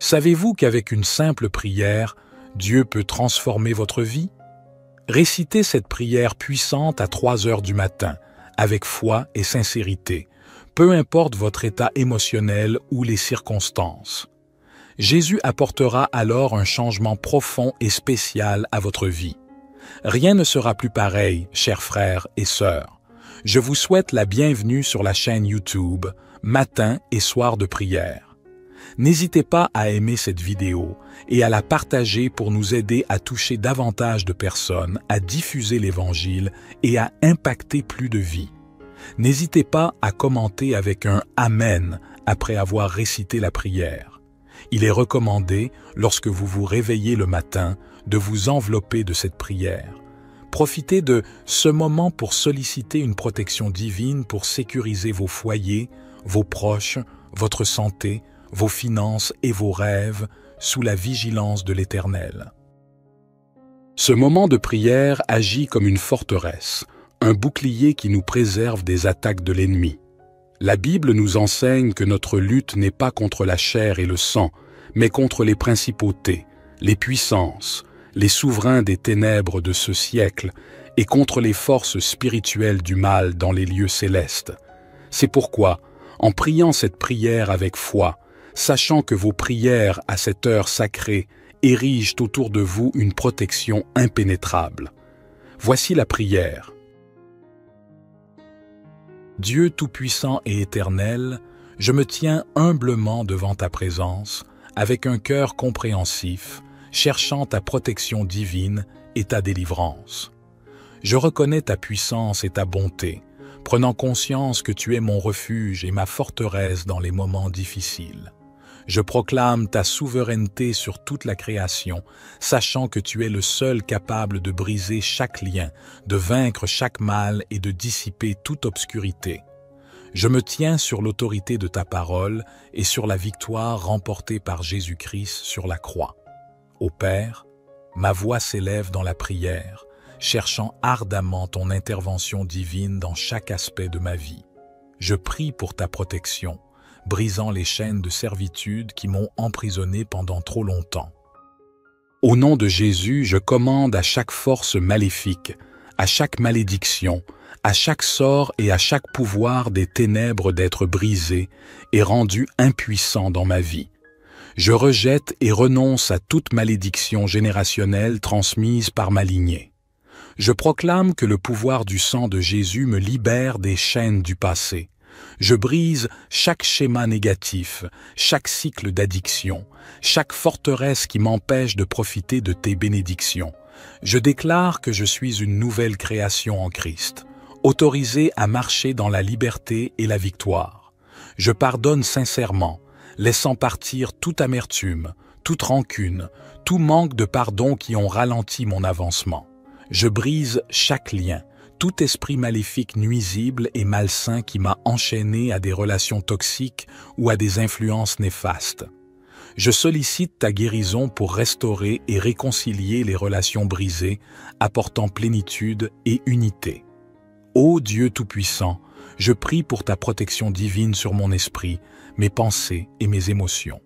Savez-vous qu'avec une simple prière, Dieu peut transformer votre vie? Récitez cette prière puissante à 3 heures du matin, avec foi et sincérité, peu importe votre état émotionnel ou les circonstances. Jésus apportera alors un changement profond et spécial à votre vie. Rien ne sera plus pareil, chers frères et sœurs. Je vous souhaite la bienvenue sur la chaîne YouTube Matin et Soir de prière. N'hésitez pas à aimer cette vidéo et à la partager pour nous aider à toucher davantage de personnes, à diffuser l'Évangile et à impacter plus de vies. N'hésitez pas à commenter avec un « Amen » après avoir récité la prière. Il est recommandé, lorsque vous vous réveillez le matin, de vous envelopper de cette prière. Profitez de ce moment pour solliciter une protection divine pour sécuriser vos foyers, vos proches, votre santé, vos finances et vos rêves sous la vigilance de l'Éternel. Ce moment de prière agit comme une forteresse, un bouclier qui nous préserve des attaques de l'ennemi. La Bible nous enseigne que notre lutte n'est pas contre la chair et le sang, mais contre les principautés, les puissances, les souverains des ténèbres de ce siècle et contre les forces spirituelles du mal dans les lieux célestes. C'est pourquoi, en priant cette prière avec foi, sachant que vos prières à cette heure sacrée érigent autour de vous une protection impénétrable. Voici la prière. Dieu tout-puissant et éternel, je me tiens humblement devant ta présence, avec un cœur compréhensif, cherchant ta protection divine et ta délivrance. Je reconnais ta puissance et ta bonté, prenant conscience que tu es mon refuge et ma forteresse dans les moments difficiles. Je proclame ta souveraineté sur toute la création, sachant que tu es le seul capable de briser chaque lien, de vaincre chaque mal et de dissiper toute obscurité. Je me tiens sur l'autorité de ta parole et sur la victoire remportée par Jésus-Christ sur la croix. Ô Père, ma voix s'élève dans la prière, cherchant ardemment ton intervention divine dans chaque aspect de ma vie. Je prie pour ta protection, brisant les chaînes de servitude qui m'ont emprisonné pendant trop longtemps. Au nom de Jésus, je commande à chaque force maléfique, à chaque malédiction, à chaque sort et à chaque pouvoir des ténèbres d'être brisés et rendus impuissants dans ma vie. Je rejette et renonce à toute malédiction générationnelle transmise par ma lignée. Je proclame que le pouvoir du sang de Jésus me libère des chaînes du passé. Je brise chaque schéma négatif, chaque cycle d'addiction, chaque forteresse qui m'empêche de profiter de tes bénédictions. Je déclare que je suis une nouvelle création en Christ, autorisée à marcher dans la liberté et la victoire. Je pardonne sincèrement, laissant partir toute amertume, toute rancune, tout manque de pardon qui ont ralenti mon avancement. Je brise chaque lien, tout esprit maléfique nuisible et malsain qui m'a enchaîné à des relations toxiques ou à des influences néfastes. Je sollicite ta guérison pour restaurer et réconcilier les relations brisées, apportant plénitude et unité. Ô Dieu Tout-Puissant, je prie pour ta protection divine sur mon esprit, mes pensées et mes émotions.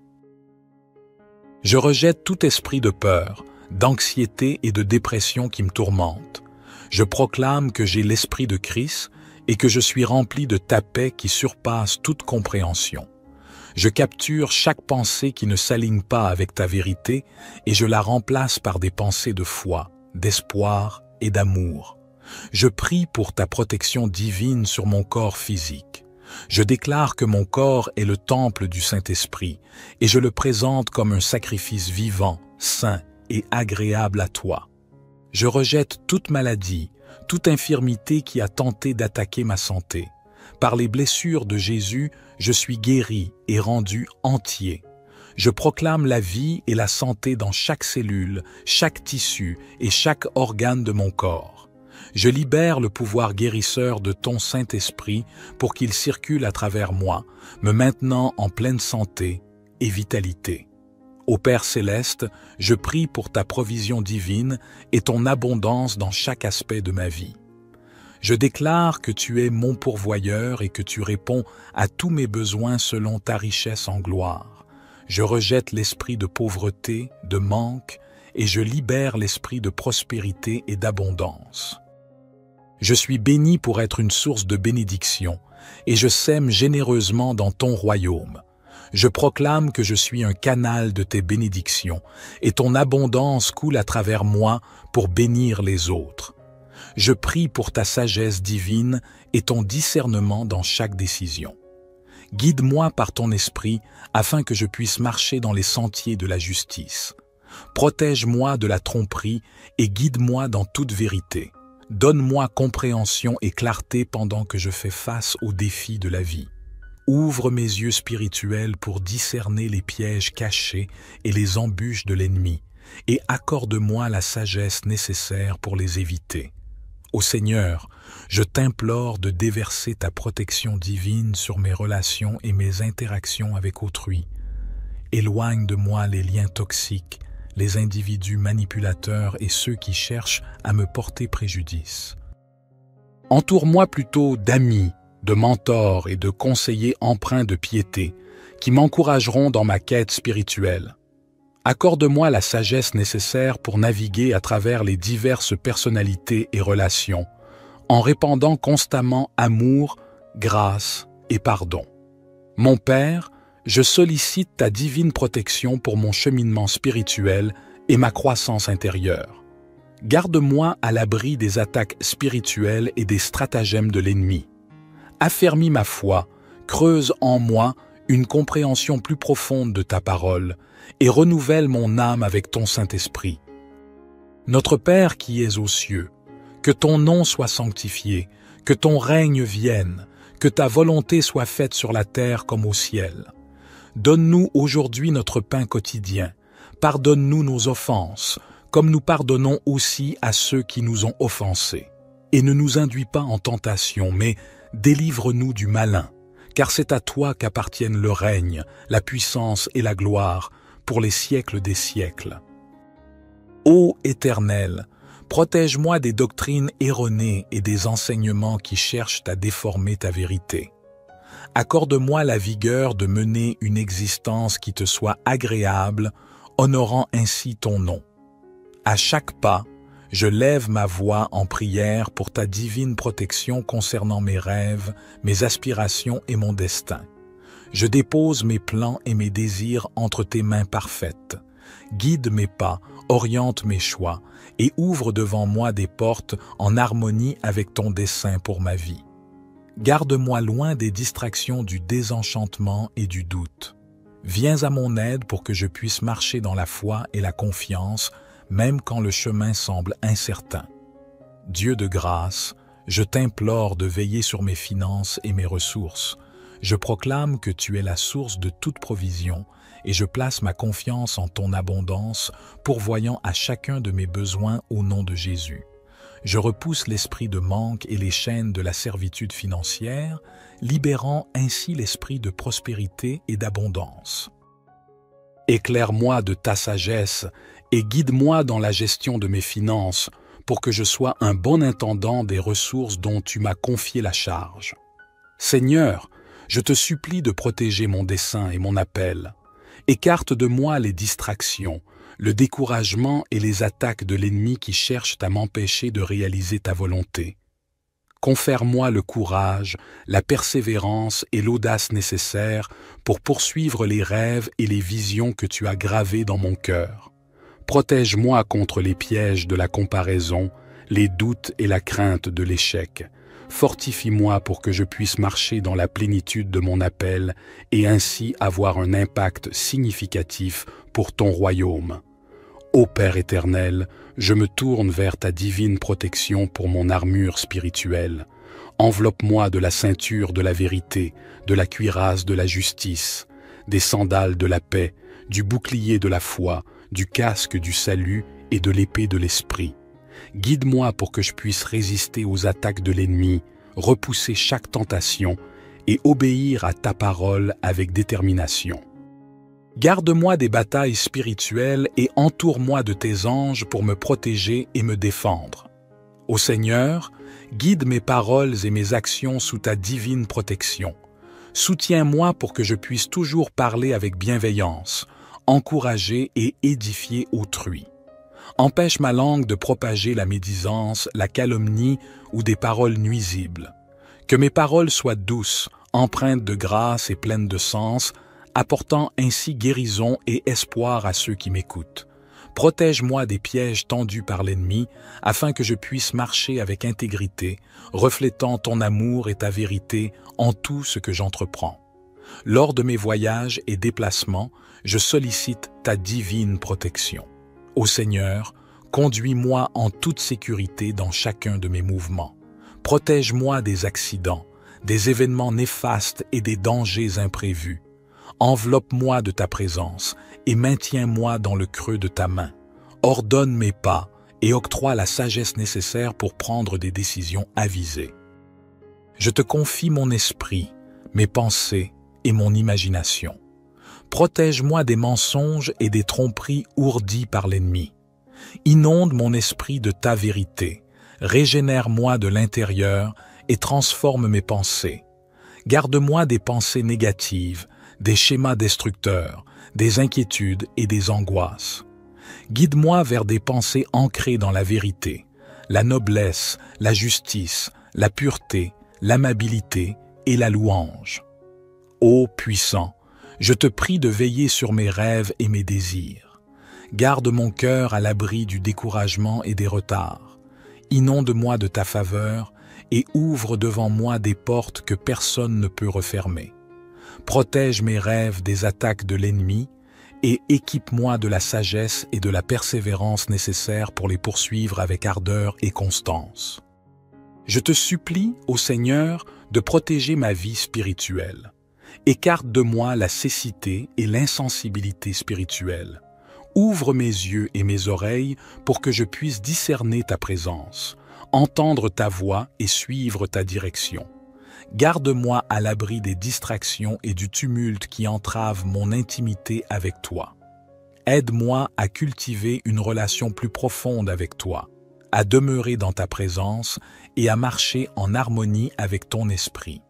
Je rejette tout esprit de peur, d'anxiété et de dépression qui me tourmente. Je proclame que j'ai l'esprit de Christ et que je suis rempli de ta paix qui surpasse toute compréhension. Je capture chaque pensée qui ne s'aligne pas avec ta vérité et je la remplace par des pensées de foi, d'espoir et d'amour. Je prie pour ta protection divine sur mon corps physique. Je déclare que mon corps est le temple du Saint-Esprit et je le présente comme un sacrifice vivant, saint et agréable à toi. Je rejette toute maladie, toute infirmité qui a tenté d'attaquer ma santé. Par les blessures de Jésus, je suis guéri et rendu entier. Je proclame la vie et la santé dans chaque cellule, chaque tissu et chaque organe de mon corps. Je libère le pouvoir guérisseur de ton Saint-Esprit pour qu'il circule à travers moi, me maintenant en pleine santé et vitalité. Ô Père céleste, je prie pour ta provision divine et ton abondance dans chaque aspect de ma vie. Je déclare que tu es mon pourvoyeur et que tu réponds à tous mes besoins selon ta richesse en gloire. Je rejette l'esprit de pauvreté, de manque, et je libère l'esprit de prospérité et d'abondance. Je suis béni pour être une source de bénédiction, et je sème généreusement dans ton royaume. Je proclame que je suis un canal de tes bénédictions, et ton abondance coule à travers moi pour bénir les autres. Je prie pour ta sagesse divine et ton discernement dans chaque décision. Guide-moi par ton esprit afin que je puisse marcher dans les sentiers de la justice. Protège-moi de la tromperie et guide-moi dans toute vérité. Donne-moi compréhension et clarté pendant que je fais face aux défis de la vie. Ouvre mes yeux spirituels pour discerner les pièges cachés et les embûches de l'ennemi, et accorde-moi la sagesse nécessaire pour les éviter. Ô Seigneur, je t'implore de déverser ta protection divine sur mes relations et mes interactions avec autrui. Éloigne de moi les liens toxiques, les individus manipulateurs et ceux qui cherchent à me porter préjudice. Entoure-moi plutôt d'amis, de mentors et de conseillers empreints de piété qui m'encourageront dans ma quête spirituelle. Accorde-moi la sagesse nécessaire pour naviguer à travers les diverses personnalités et relations, en répandant constamment amour, grâce et pardon. Mon Père, je sollicite ta divine protection pour mon cheminement spirituel et ma croissance intérieure. Garde-moi à l'abri des attaques spirituelles et des stratagèmes de l'ennemi. Affermis ma foi, creuse en moi une compréhension plus profonde de ta parole et renouvelle mon âme avec ton Saint-Esprit. Notre Père qui es aux cieux, que ton nom soit sanctifié, que ton règne vienne, que ta volonté soit faite sur la terre comme au ciel. Donne-nous aujourd'hui notre pain quotidien. Pardonne-nous nos offenses, comme nous pardonnons aussi à ceux qui nous ont offensés. Et ne nous induis pas en tentation, mais délivre-nous du malin, car c'est à toi qu'appartiennent le règne, la puissance et la gloire, pour les siècles des siècles. Ô Éternel, protège-moi des doctrines erronées et des enseignements qui cherchent à déformer ta vérité. Accorde-moi la vigueur de mener une existence qui te soit agréable, honorant ainsi ton nom. À chaque pas, je lève ma voix en prière pour ta divine protection concernant mes rêves, mes aspirations et mon destin. Je dépose mes plans et mes désirs entre tes mains parfaites. Guide mes pas, oriente mes choix et ouvre devant moi des portes en harmonie avec ton dessein pour ma vie. Garde-moi loin des distractions du désenchantement et du doute. Viens à mon aide pour que je puisse marcher dans la foi et la confiance, même quand le chemin semble incertain. Dieu de grâce, je t'implore de veiller sur mes finances et mes ressources. Je proclame que tu es la source de toute provision et je place ma confiance en ton abondance, pourvoyant à chacun de mes besoins au nom de Jésus. Je repousse l'esprit de manque et les chaînes de la servitude financière, libérant ainsi l'esprit de prospérité et d'abondance. Éclaire-moi de ta sagesse et guide-moi dans la gestion de mes finances pour que je sois un bon intendant des ressources dont tu m'as confié la charge. Seigneur, je te supplie de protéger mon dessein et mon appel. Écarte de moi les distractions, le découragement et les attaques de l'ennemi qui cherchent à m'empêcher de réaliser ta volonté. Confère-moi le courage, la persévérance et l'audace nécessaires pour poursuivre les rêves et les visions que tu as gravés dans mon cœur. Protège-moi contre les pièges de la comparaison, les doutes et la crainte de l'échec. Fortifie-moi pour que je puisse marcher dans la plénitude de mon appel et ainsi avoir un impact significatif pour ton royaume. Ô Père éternel, je me tourne vers ta divine protection pour mon armure spirituelle. Enveloppe-moi de la ceinture de la vérité, de la cuirasse de la justice, des sandales de la paix, du bouclier de la foi, du casque du salut et de l'épée de l'esprit. Guide-moi pour que je puisse résister aux attaques de l'ennemi, repousser chaque tentation et obéir à ta parole avec détermination. Garde-moi des batailles spirituelles et entoure-moi de tes anges pour me protéger et me défendre. Ô Seigneur, guide mes paroles et mes actions sous ta divine protection. Soutiens-moi pour que je puisse toujours parler avec bienveillance, encourager et édifier autrui. Empêche ma langue de propager la médisance, la calomnie ou des paroles nuisibles. Que mes paroles soient douces, empreintes de grâce et pleines de sens, apportant ainsi guérison et espoir à ceux qui m'écoutent. Protège-moi des pièges tendus par l'ennemi, afin que je puisse marcher avec intégrité, reflétant ton amour et ta vérité en tout ce que j'entreprends. Lors de mes voyages et déplacements, je sollicite ta divine protection. Ô Seigneur, conduis-moi en toute sécurité dans chacun de mes mouvements. Protège-moi des accidents, des événements néfastes et des dangers imprévus. Enveloppe-moi de ta présence et maintiens-moi dans le creux de ta main. Ordonne mes pas et octroie la sagesse nécessaire pour prendre des décisions avisées. Je te confie mon esprit, mes pensées et mon imagination. Protège-moi des mensonges et des tromperies ourdies par l'ennemi. Inonde mon esprit de ta vérité, régénère-moi de l'intérieur et transforme mes pensées. Garde-moi des pensées négatives, des schémas destructeurs, des inquiétudes et des angoisses. Guide-moi vers des pensées ancrées dans la vérité, la noblesse, la justice, la pureté, l'amabilité et la louange. Ô puissant, je te prie de veiller sur mes rêves et mes désirs. Garde mon cœur à l'abri du découragement et des retards. Inonde-moi de ta faveur et ouvre devant moi des portes que personne ne peut refermer. Protège mes rêves des attaques de l'ennemi et équipe-moi de la sagesse et de la persévérance nécessaires pour les poursuivre avec ardeur et constance. Je te supplie, ô Seigneur, de protéger ma vie spirituelle. Écarte de moi la cécité et l'insensibilité spirituelle. Ouvre mes yeux et mes oreilles pour que je puisse discerner ta présence, entendre ta voix et suivre ta direction. Garde-moi à l'abri des distractions et du tumulte qui entravent mon intimité avec toi. Aide-moi à cultiver une relation plus profonde avec toi, à demeurer dans ta présence et à marcher en harmonie avec ton esprit.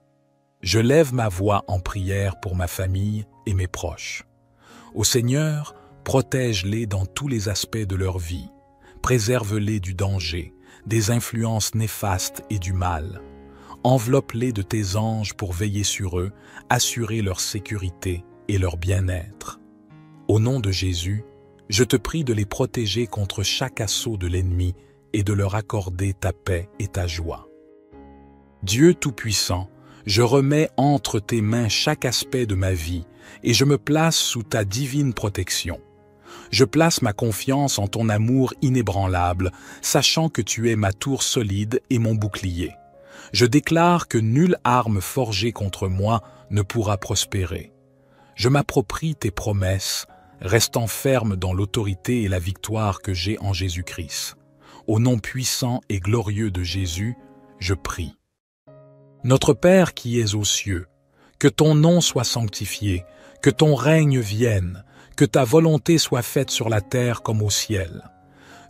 Je lève ma voix en prière pour ma famille et mes proches. Ô Seigneur, protège-les dans tous les aspects de leur vie. Préserve-les du danger, des influences néfastes et du mal. Enveloppe-les de tes anges pour veiller sur eux, assurer leur sécurité et leur bien-être. Au nom de Jésus, je te prie de les protéger contre chaque assaut de l'ennemi et de leur accorder ta paix et ta joie. Dieu Tout-Puissant, je remets entre tes mains chaque aspect de ma vie et je me place sous ta divine protection. Je place ma confiance en ton amour inébranlable, sachant que tu es ma tour solide et mon bouclier. Je déclare que nulle arme forgée contre moi ne pourra prospérer. Je m'approprie tes promesses, restant ferme dans l'autorité et la victoire que j'ai en Jésus-Christ. Au nom puissant et glorieux de Jésus, je prie. Notre Père qui es aux cieux, que ton nom soit sanctifié, que ton règne vienne, que ta volonté soit faite sur la terre comme au ciel.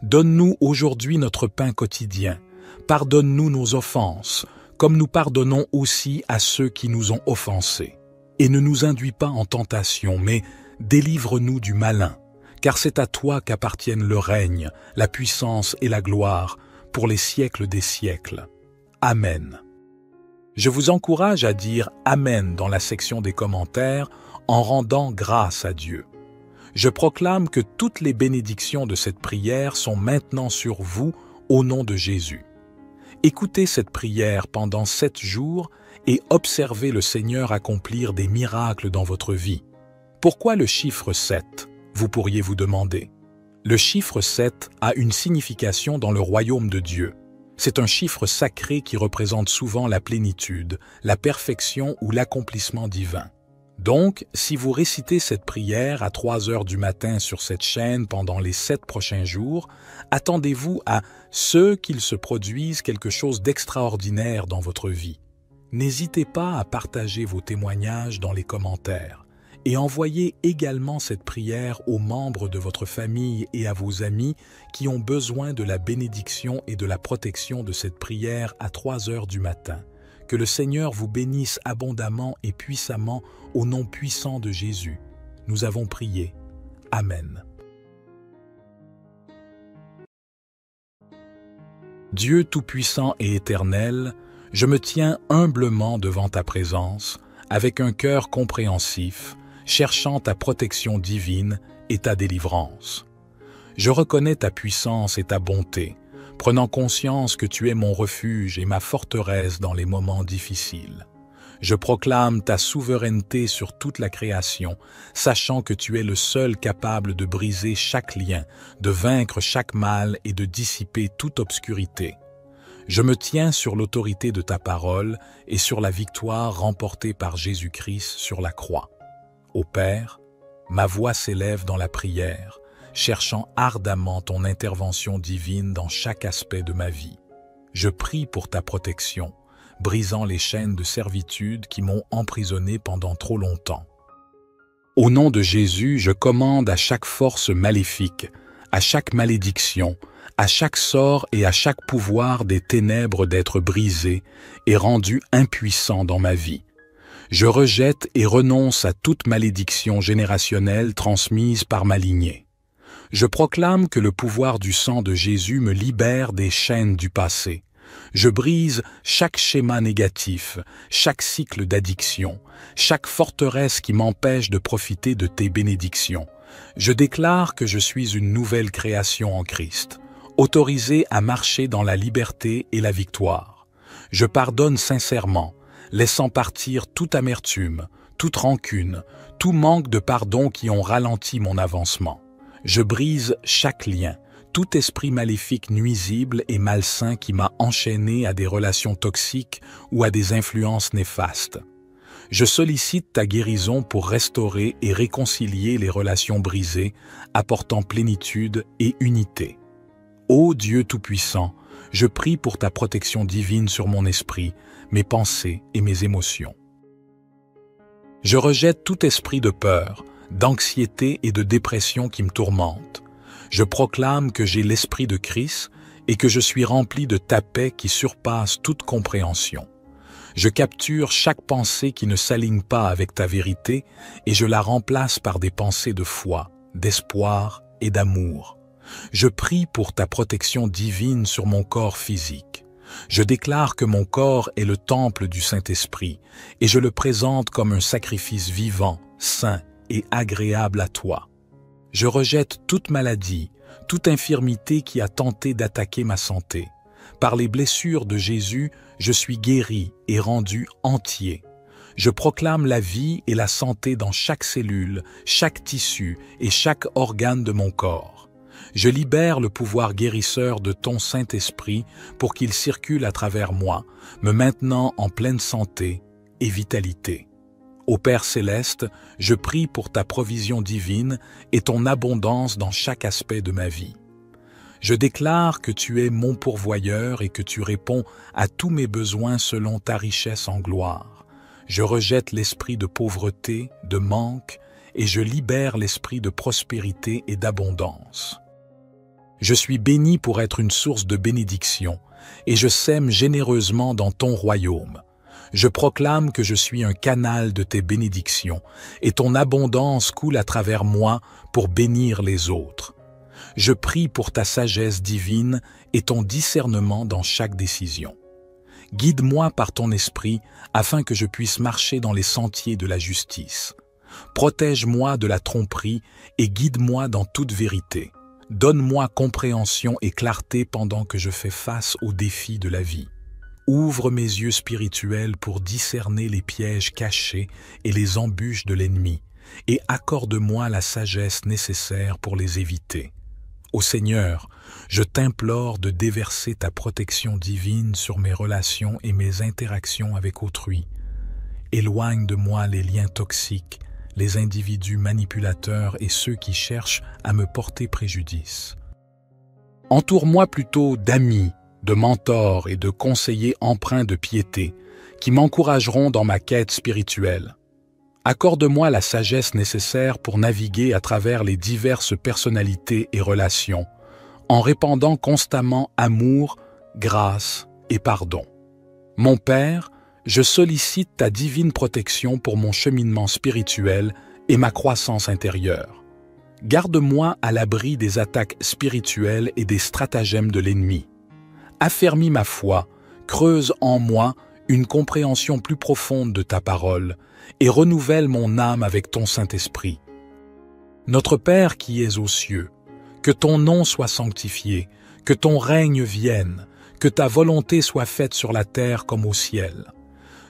Donne-nous aujourd'hui notre pain quotidien. Pardonne-nous nos offenses, comme nous pardonnons aussi à ceux qui nous ont offensés. Et ne nous induis pas en tentation, mais délivre-nous du malin, car c'est à toi qu'appartiennent le règne, la puissance et la gloire, pour les siècles des siècles. Amen. Je vous encourage à dire « Amen » dans la section des commentaires en rendant grâce à Dieu. Je proclame que toutes les bénédictions de cette prière sont maintenant sur vous au nom de Jésus. Écoutez cette prière pendant 7 jours et observez le Seigneur accomplir des miracles dans votre vie. Pourquoi le chiffre 7 ? Vous pourriez vous demander. Le chiffre 7 a une signification dans le royaume de Dieu. C'est un chiffre sacré qui représente souvent la plénitude, la perfection ou l'accomplissement divin. Donc, si vous récitez cette prière à 3 heures du matin sur cette chaîne pendant les 7 prochains jours, attendez-vous à ce qu'il se produise quelque chose d'extraordinaire dans votre vie. N'hésitez pas à partager vos témoignages dans les commentaires et envoyez également cette prière aux membres de votre famille et à vos amis qui ont besoin de la bénédiction et de la protection de cette prière à 3 heures du matin. Que le Seigneur vous bénisse abondamment et puissamment au nom puissant de Jésus. Nous avons prié. Amen. Dieu Tout-Puissant et Éternel, je me tiens humblement devant ta présence, avec un cœur compréhensif, cherchant ta protection divine et ta délivrance. Je reconnais ta puissance et ta bonté, prenant conscience que tu es mon refuge et ma forteresse dans les moments difficiles. Je proclame ta souveraineté sur toute la création, sachant que tu es le seul capable de briser chaque lien, de vaincre chaque mal et de dissiper toute obscurité. Je me tiens sur l'autorité de ta parole et sur la victoire remportée par Jésus-Christ sur la croix. Ô Père, ma voix s'élève dans la prière, cherchant ardemment ton intervention divine dans chaque aspect de ma vie. Je prie pour ta protection, brisant les chaînes de servitude qui m'ont emprisonné pendant trop longtemps. Au nom de Jésus, je commande à chaque force maléfique, à chaque malédiction, à chaque sort et à chaque pouvoir des ténèbres d'être brisés et rendus impuissants dans ma vie. Je rejette et renonce à toute malédiction générationnelle transmise par ma lignée. Je proclame que le pouvoir du sang de Jésus me libère des chaînes du passé. Je brise chaque schéma négatif, chaque cycle d'addiction, chaque forteresse qui m'empêche de profiter de tes bénédictions. Je déclare que je suis une nouvelle création en Christ, autorisée à marcher dans la liberté et la victoire. Je pardonne sincèrement, laissant partir toute amertume, toute rancune, tout manque de pardon qui ont ralenti mon avancement. Je brise chaque lien, tout esprit maléfique nuisible et malsain qui m'a enchaîné à des relations toxiques ou à des influences néfastes. Je sollicite ta guérison pour restaurer et réconcilier les relations brisées, apportant plénitude et unité. Ô Dieu Tout-Puissant, je prie pour ta protection divine sur mon esprit, mes pensées et mes émotions. Je rejette tout esprit de peur, d'anxiété et de dépression qui me tourmente. Je proclame que j'ai l'esprit de Christ et que je suis rempli de ta paix qui surpasse toute compréhension. Je capture chaque pensée qui ne s'aligne pas avec ta vérité et je la remplace par des pensées de foi, d'espoir et d'amour. Je prie pour ta protection divine sur mon corps physique. Je déclare que mon corps est le temple du Saint-Esprit et je le présente comme un sacrifice vivant, saint et agréable à toi. Je rejette toute maladie, toute infirmité qui a tenté d'attaquer ma santé. Par les blessures de Jésus, je suis guéri et rendu entier. Je proclame la vie et la santé dans chaque cellule, chaque tissu et chaque organe de mon corps. Je libère le pouvoir guérisseur de ton Saint-Esprit pour qu'il circule à travers moi, me maintenant en pleine santé et vitalité. Ô Père céleste, je prie pour ta provision divine et ton abondance dans chaque aspect de ma vie. Je déclare que tu es mon pourvoyeur et que tu réponds à tous mes besoins selon ta richesse en gloire. Je rejette l'esprit de pauvreté, de manque, et je libère l'esprit de prospérité et d'abondance. Je suis béni pour être une source de bénédiction, et je sème généreusement dans ton royaume. Je proclame que je suis un canal de tes bénédictions, et ton abondance coule à travers moi pour bénir les autres. Je prie pour ta sagesse divine et ton discernement dans chaque décision. Guide-moi par ton esprit afin que je puisse marcher dans les sentiers de la justice. Protège-moi de la tromperie et guide-moi dans toute vérité. Donne-moi compréhension et clarté pendant que je fais face aux défis de la vie. Ouvre mes yeux spirituels pour discerner les pièges cachés et les embûches de l'ennemi, et accorde-moi la sagesse nécessaire pour les éviter. Ô Seigneur, je t'implore de déverser ta protection divine sur mes relations et mes interactions avec autrui. Éloigne de moi les liens toxiques, les individus manipulateurs et ceux qui cherchent à me porter préjudice. Entoure-moi plutôt d'amis, de mentors et de conseillers empreints de piété qui m'encourageront dans ma quête spirituelle. Accorde-moi la sagesse nécessaire pour naviguer à travers les diverses personnalités et relations, en répandant constamment amour, grâce et pardon. Mon Père, Je sollicite ta divine protection pour mon cheminement spirituel et ma croissance intérieure. Garde-moi à l'abri des attaques spirituelles et des stratagèmes de l'ennemi. Affermis ma foi, creuse en moi une compréhension plus profonde de ta parole et renouvelle mon âme avec ton Saint-Esprit. Notre Père qui es aux cieux, que ton nom soit sanctifié, que ton règne vienne, que ta volonté soit faite sur la terre comme au ciel.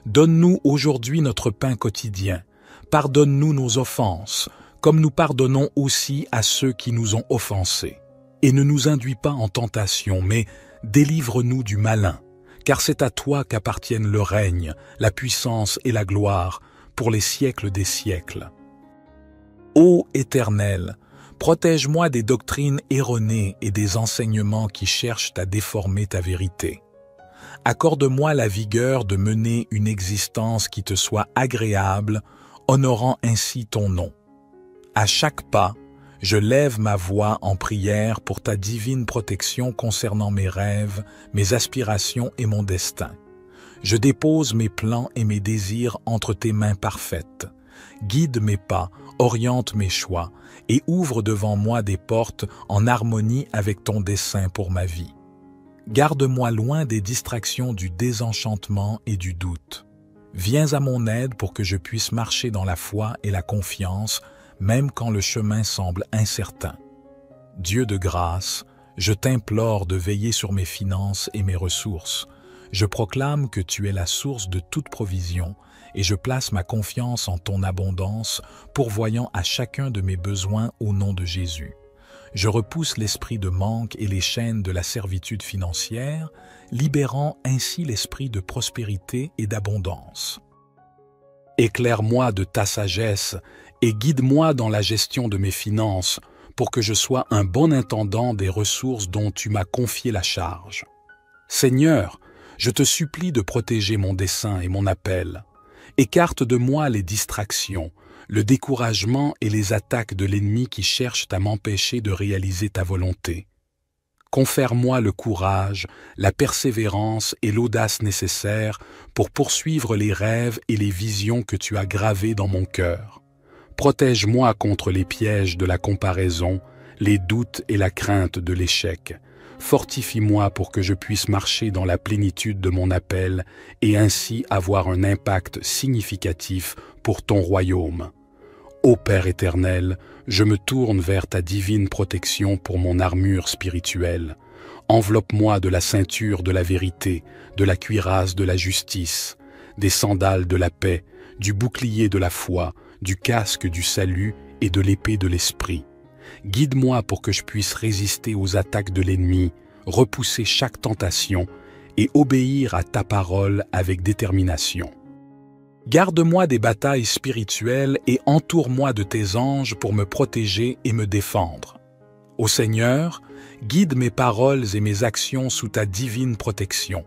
Donne-nous aujourd'hui notre pain quotidien. Pardonne-nous nos offenses, comme nous pardonnons aussi à ceux qui nous ont offensés. Et ne nous induis pas en tentation, mais délivre-nous du malin, car c'est à toi qu'appartiennent le règne, la puissance et la gloire, pour les siècles des siècles. Ô Éternel, protège-moi des doctrines erronées et des enseignements qui cherchent à déformer ta vérité. Accorde-moi la vigueur de mener une existence qui te soit agréable, honorant ainsi ton nom. À chaque pas, je lève ma voix en prière pour ta divine protection concernant mes rêves, mes aspirations et mon destin. Je dépose mes plans et mes désirs entre tes mains parfaites. Guide mes pas, oriente mes choix et ouvre devant moi des portes en harmonie avec ton dessein pour ma vie. Garde-moi loin des distractions du désenchantement et du doute. Viens à mon aide pour que je puisse marcher dans la foi et la confiance, même quand le chemin semble incertain. Dieu de grâce, je t'implore de veiller sur mes finances et mes ressources. Je proclame que tu es la source de toute provision et je place ma confiance en ton abondance, pourvoyant à chacun de mes besoins au nom de Jésus. Je repousse l'esprit de manque et les chaînes de la servitude financière, libérant ainsi l'esprit de prospérité et d'abondance. Éclaire-moi de ta sagesse et guide-moi dans la gestion de mes finances pour que je sois un bon intendant des ressources dont tu m'as confié la charge. Seigneur, je te supplie de protéger mon dessein et mon appel. Écarte de moi les distractions, le découragement et les attaques de l'ennemi qui cherchent à m'empêcher de réaliser ta volonté. Confère-moi le courage, la persévérance et l'audace nécessaires pour poursuivre les rêves et les visions que tu as gravés dans mon cœur. Protège-moi contre les pièges de la comparaison, les doutes et la crainte de l'échec. Fortifie-moi pour que je puisse marcher dans la plénitude de mon appel et ainsi avoir un impact significatif pour ton royaume. Ô Père éternel, je me tourne vers ta divine protection pour mon armure spirituelle. Enveloppe-moi de la ceinture de la vérité, de la cuirasse de la justice, des sandales de la paix, du bouclier de la foi, du casque du salut et de l'épée de l'esprit. Guide-moi pour que je puisse résister aux attaques de l'ennemi, repousser chaque tentation et obéir à ta parole avec détermination. Garde-moi des batailles spirituelles et entoure-moi de tes anges pour me protéger et me défendre. Ô Seigneur, guide mes paroles et mes actions sous ta divine protection.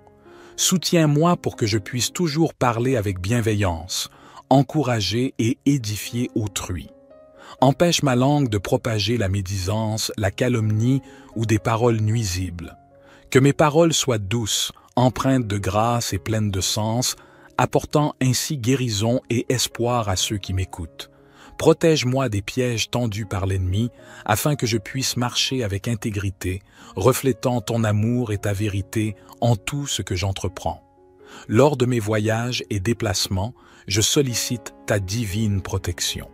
Soutiens-moi pour que je puisse toujours parler avec bienveillance, encourager et édifier autrui. Empêche ma langue de propager la médisance, la calomnie ou des paroles nuisibles. Que mes paroles soient douces, empreintes de grâce et pleines de sens, apportant ainsi guérison et espoir à ceux qui m'écoutent. Protège-moi des pièges tendus par l'ennemi, afin que je puisse marcher avec intégrité, reflétant ton amour et ta vérité en tout ce que j'entreprends. Lors de mes voyages et déplacements, je sollicite ta divine protection.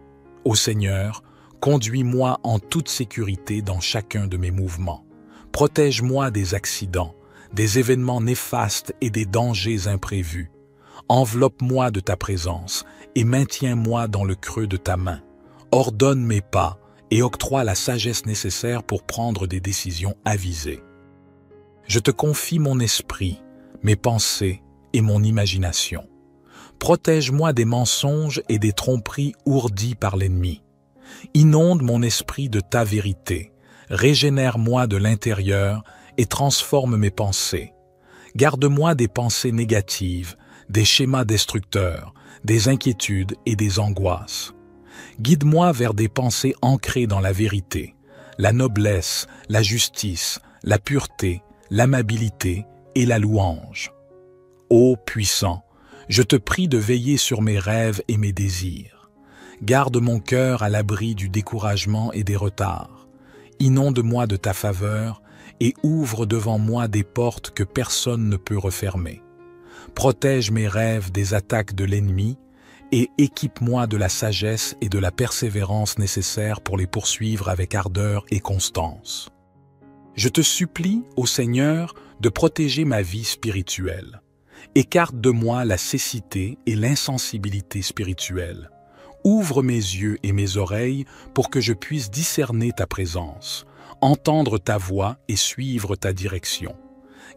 Ô Seigneur, conduis-moi en toute sécurité dans chacun de mes mouvements. Protège-moi des accidents, des événements néfastes et des dangers imprévus. Enveloppe-moi de ta présence et maintiens-moi dans le creux de ta main. Ordonne mes pas et octroie la sagesse nécessaire pour prendre des décisions avisées. Je te confie mon esprit, mes pensées et mon imagination. Protège-moi des mensonges et des tromperies ourdies par l'ennemi. Inonde mon esprit de ta vérité, régénère-moi de l'intérieur et transforme mes pensées. Garde-moi des pensées négatives, des schémas destructeurs, des inquiétudes et des angoisses. Guide-moi vers des pensées ancrées dans la vérité, la noblesse, la justice, la pureté, l'amabilité et la louange. Ô puissant, Je te prie de veiller sur mes rêves et mes désirs. Garde mon cœur à l'abri du découragement et des retards. Inonde-moi de ta faveur et ouvre devant moi des portes que personne ne peut refermer. Protège mes rêves des attaques de l'ennemi et équipe-moi de la sagesse et de la persévérance nécessaires pour les poursuivre avec ardeur et constance. Je te supplie, ô Seigneur, de protéger ma vie spirituelle. Écarte de moi la cécité et l'insensibilité spirituelle. Ouvre mes yeux et mes oreilles pour que je puisse discerner ta présence, entendre ta voix et suivre ta direction.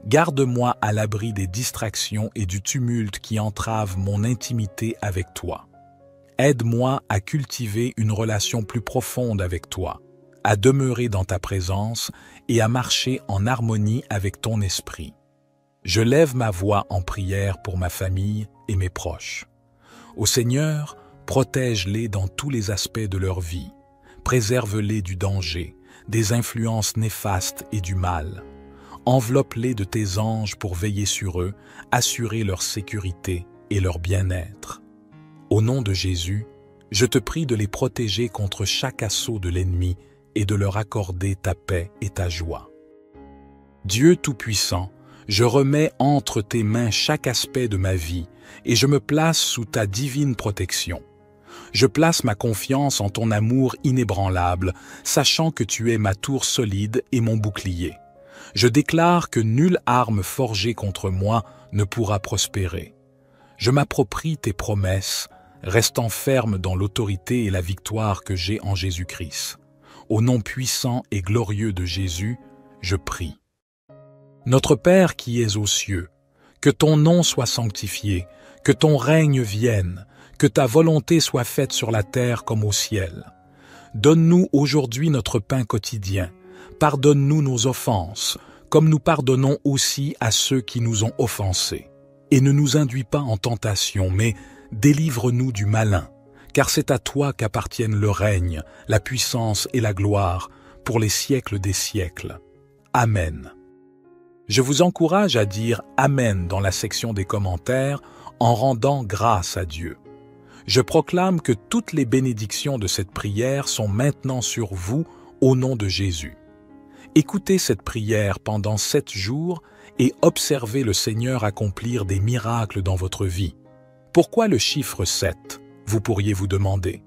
Garde-moi à l'abri des distractions et du tumulte qui entravent mon intimité avec toi. Aide-moi à cultiver une relation plus profonde avec toi, à demeurer dans ta présence et à marcher en harmonie avec ton esprit. Je lève ma voix en prière pour ma famille et mes proches. Ô Seigneur, protège-les dans tous les aspects de leur vie. Préserve-les du danger, des influences néfastes et du mal. Enveloppe-les de tes anges pour veiller sur eux, assurer leur sécurité et leur bien-être. Au nom de Jésus, je te prie de les protéger contre chaque assaut de l'ennemi et de leur accorder ta paix et ta joie. Dieu Tout-Puissant, je remets entre tes mains chaque aspect de ma vie et je me place sous ta divine protection. Je place ma confiance en ton amour inébranlable, sachant que tu es ma tour solide et mon bouclier. Je déclare que nulle arme forgée contre moi ne pourra prospérer. Je m'approprie tes promesses, restant ferme dans l'autorité et la victoire que j'ai en Jésus-Christ. Au nom puissant et glorieux de Jésus, je prie. Notre Père qui es aux cieux, que ton nom soit sanctifié, que ton règne vienne, que ta volonté soit faite sur la terre comme au ciel. Donne-nous aujourd'hui notre pain quotidien. Pardonne-nous nos offenses, comme nous pardonnons aussi à ceux qui nous ont offensés. Et ne nous induis pas en tentation, mais délivre-nous du malin, car c'est à toi qu'appartiennent le règne, la puissance et la gloire, pour les siècles des siècles. Amen. Je vous encourage à dire « Amen » dans la section des commentaires en rendant grâce à Dieu. Je proclame que toutes les bénédictions de cette prière sont maintenant sur vous au nom de Jésus. Écoutez cette prière pendant 7 jours et observez le Seigneur accomplir des miracles dans votre vie. Pourquoi le chiffre 7 ? Vous pourriez vous demander.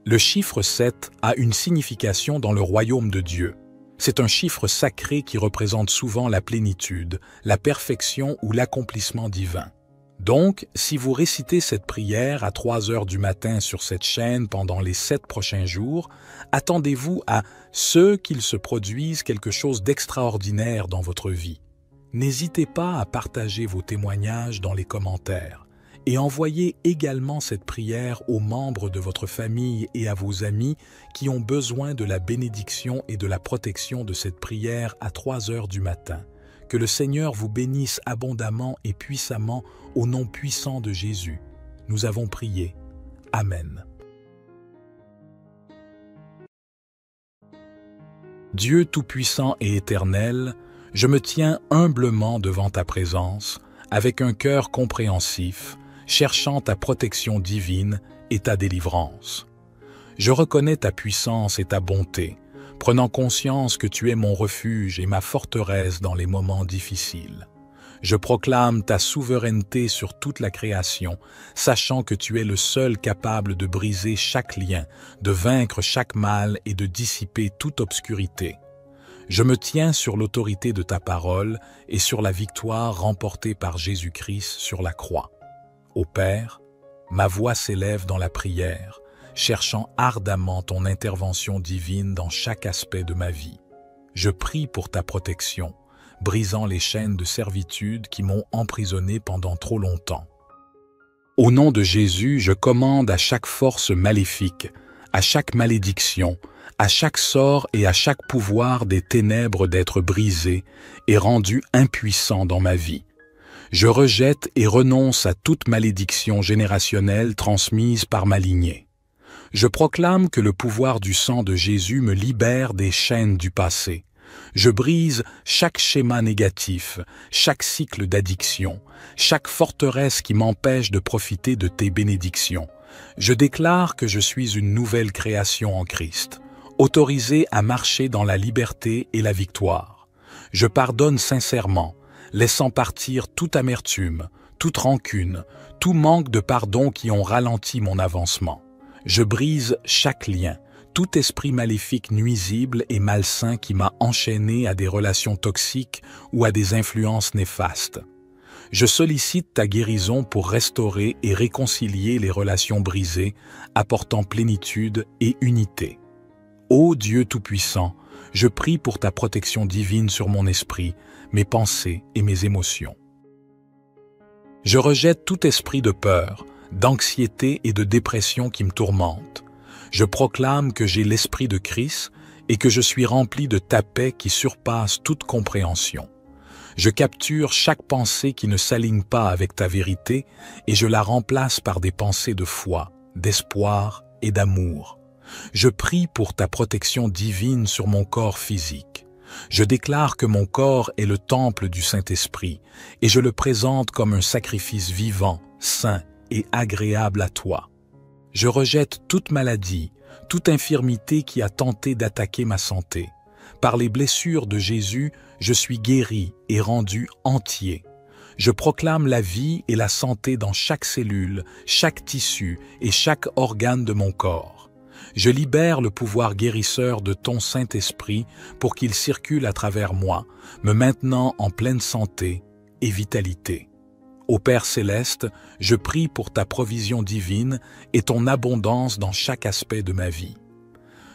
Le chiffre 7 a une signification dans le royaume de Dieu. C'est un chiffre sacré qui représente souvent la plénitude, la perfection ou l'accomplissement divin. Donc, si vous récitez cette prière à 3 heures du matin sur cette chaîne pendant les 7 prochains jours, attendez-vous à ce qu'il se produise quelque chose d'extraordinaire dans votre vie. N'hésitez pas à partager vos témoignages dans les commentaires et envoyez également cette prière aux membres de votre famille et à vos amis qui ont besoin de la bénédiction et de la protection de cette prière à 3 heures du matin. Que le Seigneur vous bénisse abondamment et puissamment au nom puissant de Jésus. Nous avons prié. Amen. Dieu Tout-Puissant et Éternel, je me tiens humblement devant ta présence, avec un cœur compréhensif, cherchant ta protection divine et ta délivrance. Je reconnais ta puissance et ta bonté, prenant conscience que tu es mon refuge et ma forteresse dans les moments difficiles. Je proclame ta souveraineté sur toute la création, sachant que tu es le seul capable de briser chaque lien, de vaincre chaque mal et de dissiper toute obscurité. Je me tiens sur l'autorité de ta parole et sur la victoire remportée par Jésus-Christ sur la croix. Ô Père, ma voix s'élève dans la prière, cherchant ardemment ton intervention divine dans chaque aspect de ma vie. Je prie pour ta protection, brisant les chaînes de servitude qui m'ont emprisonné pendant trop longtemps. Au nom de Jésus, je commande à chaque force maléfique, à chaque malédiction, à chaque sort et à chaque pouvoir des ténèbres d'être brisés et rendus impuissants dans ma vie. Je rejette et renonce à toute malédiction générationnelle transmise par ma lignée. Je proclame que le pouvoir du sang de Jésus me libère des chaînes du passé, Je brise chaque schéma négatif, chaque cycle d'addiction, chaque forteresse qui m'empêche de profiter de tes bénédictions. Je déclare que je suis une nouvelle création en Christ, autorisée à marcher dans la liberté et la victoire. Je pardonne sincèrement, laissant partir toute amertume, toute rancune, tout manque de pardon qui ont ralenti mon avancement. Je brise chaque lien, tout esprit maléfique nuisible et malsain qui m'a enchaîné à des relations toxiques ou à des influences néfastes. Je sollicite ta guérison pour restaurer et réconcilier les relations brisées, apportant plénitude et unité. Ô Dieu Tout-Puissant, je prie pour ta protection divine sur mon esprit, mes pensées et mes émotions. Je rejette tout esprit de peur, d'anxiété et de dépression qui me tourmente. Je proclame que j'ai l'esprit de Christ et que je suis rempli de ta paix qui surpasse toute compréhension. Je capture chaque pensée qui ne s'aligne pas avec ta vérité et je la remplace par des pensées de foi, d'espoir et d'amour. Je prie pour ta protection divine sur mon corps physique. Je déclare que mon corps est le temple du Saint-Esprit et je le présente comme un sacrifice vivant, saint et agréable à toi. Je rejette toute maladie, toute infirmité qui a tenté d'attaquer ma santé. Par les blessures de Jésus, je suis guéri et rendu entier. Je proclame la vie et la santé dans chaque cellule, chaque tissu et chaque organe de mon corps. Je libère le pouvoir guérisseur de ton Saint-Esprit pour qu'il circule à travers moi, me maintenant en pleine santé et vitalité. Ô Père céleste, je prie pour ta provision divine et ton abondance dans chaque aspect de ma vie.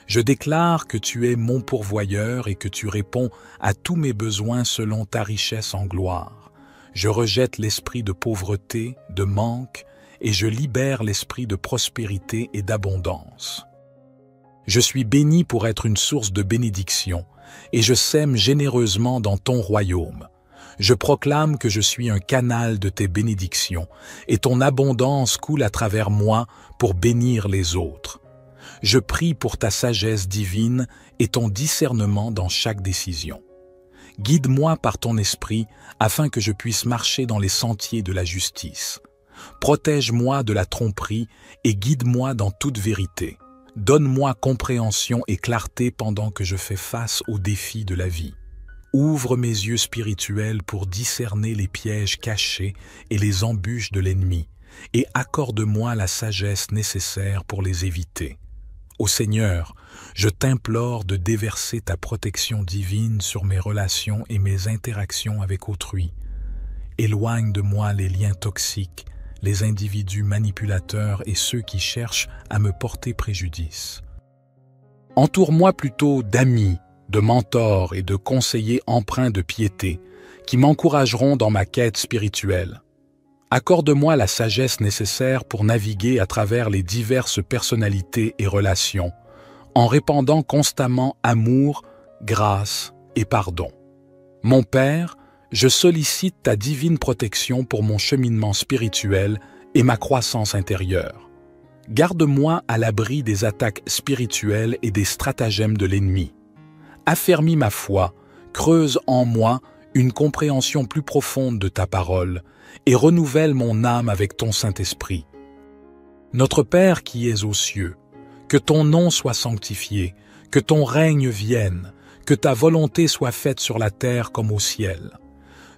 Je déclare que tu es mon pourvoyeur et que tu réponds à tous mes besoins selon ta richesse en gloire. Je rejette l'esprit de pauvreté, de manque, et je libère l'esprit de prospérité et d'abondance. Je suis béni pour être une source de bénédiction, et je sème généreusement dans ton royaume. Je proclame que je suis un canal de tes bénédictions, et ton abondance coule à travers moi pour bénir les autres. Je prie pour ta sagesse divine et ton discernement dans chaque décision. Guide-moi par ton esprit afin que je puisse marcher dans les sentiers de la justice. Protège-moi de la tromperie et guide-moi dans toute vérité. Donne-moi compréhension et clarté pendant que je fais face aux défis de la vie. Ouvre mes yeux spirituels pour discerner les pièges cachés et les embûches de l'ennemi, et accorde-moi la sagesse nécessaire pour les éviter. Ô Seigneur, je t'implore de déverser ta protection divine sur mes relations et mes interactions avec autrui. Éloigne de moi les liens toxiques, les individus manipulateurs et ceux qui cherchent à me porter préjudice. Entoure-moi plutôt d'amis, de mentors et de conseillers empreints de piété qui m'encourageront dans ma quête spirituelle. Accorde-moi la sagesse nécessaire pour naviguer à travers les diverses personnalités et relations, en répandant constamment amour, grâce et pardon. Mon Père, je sollicite ta divine protection pour mon cheminement spirituel et ma croissance intérieure. Garde-moi à l'abri des attaques spirituelles et des stratagèmes de l'ennemi. Affermis ma foi, creuse en moi une compréhension plus profonde de ta parole et renouvelle mon âme avec ton Saint-Esprit. Notre Père qui es aux cieux, que ton nom soit sanctifié, que ton règne vienne, que ta volonté soit faite sur la terre comme au ciel.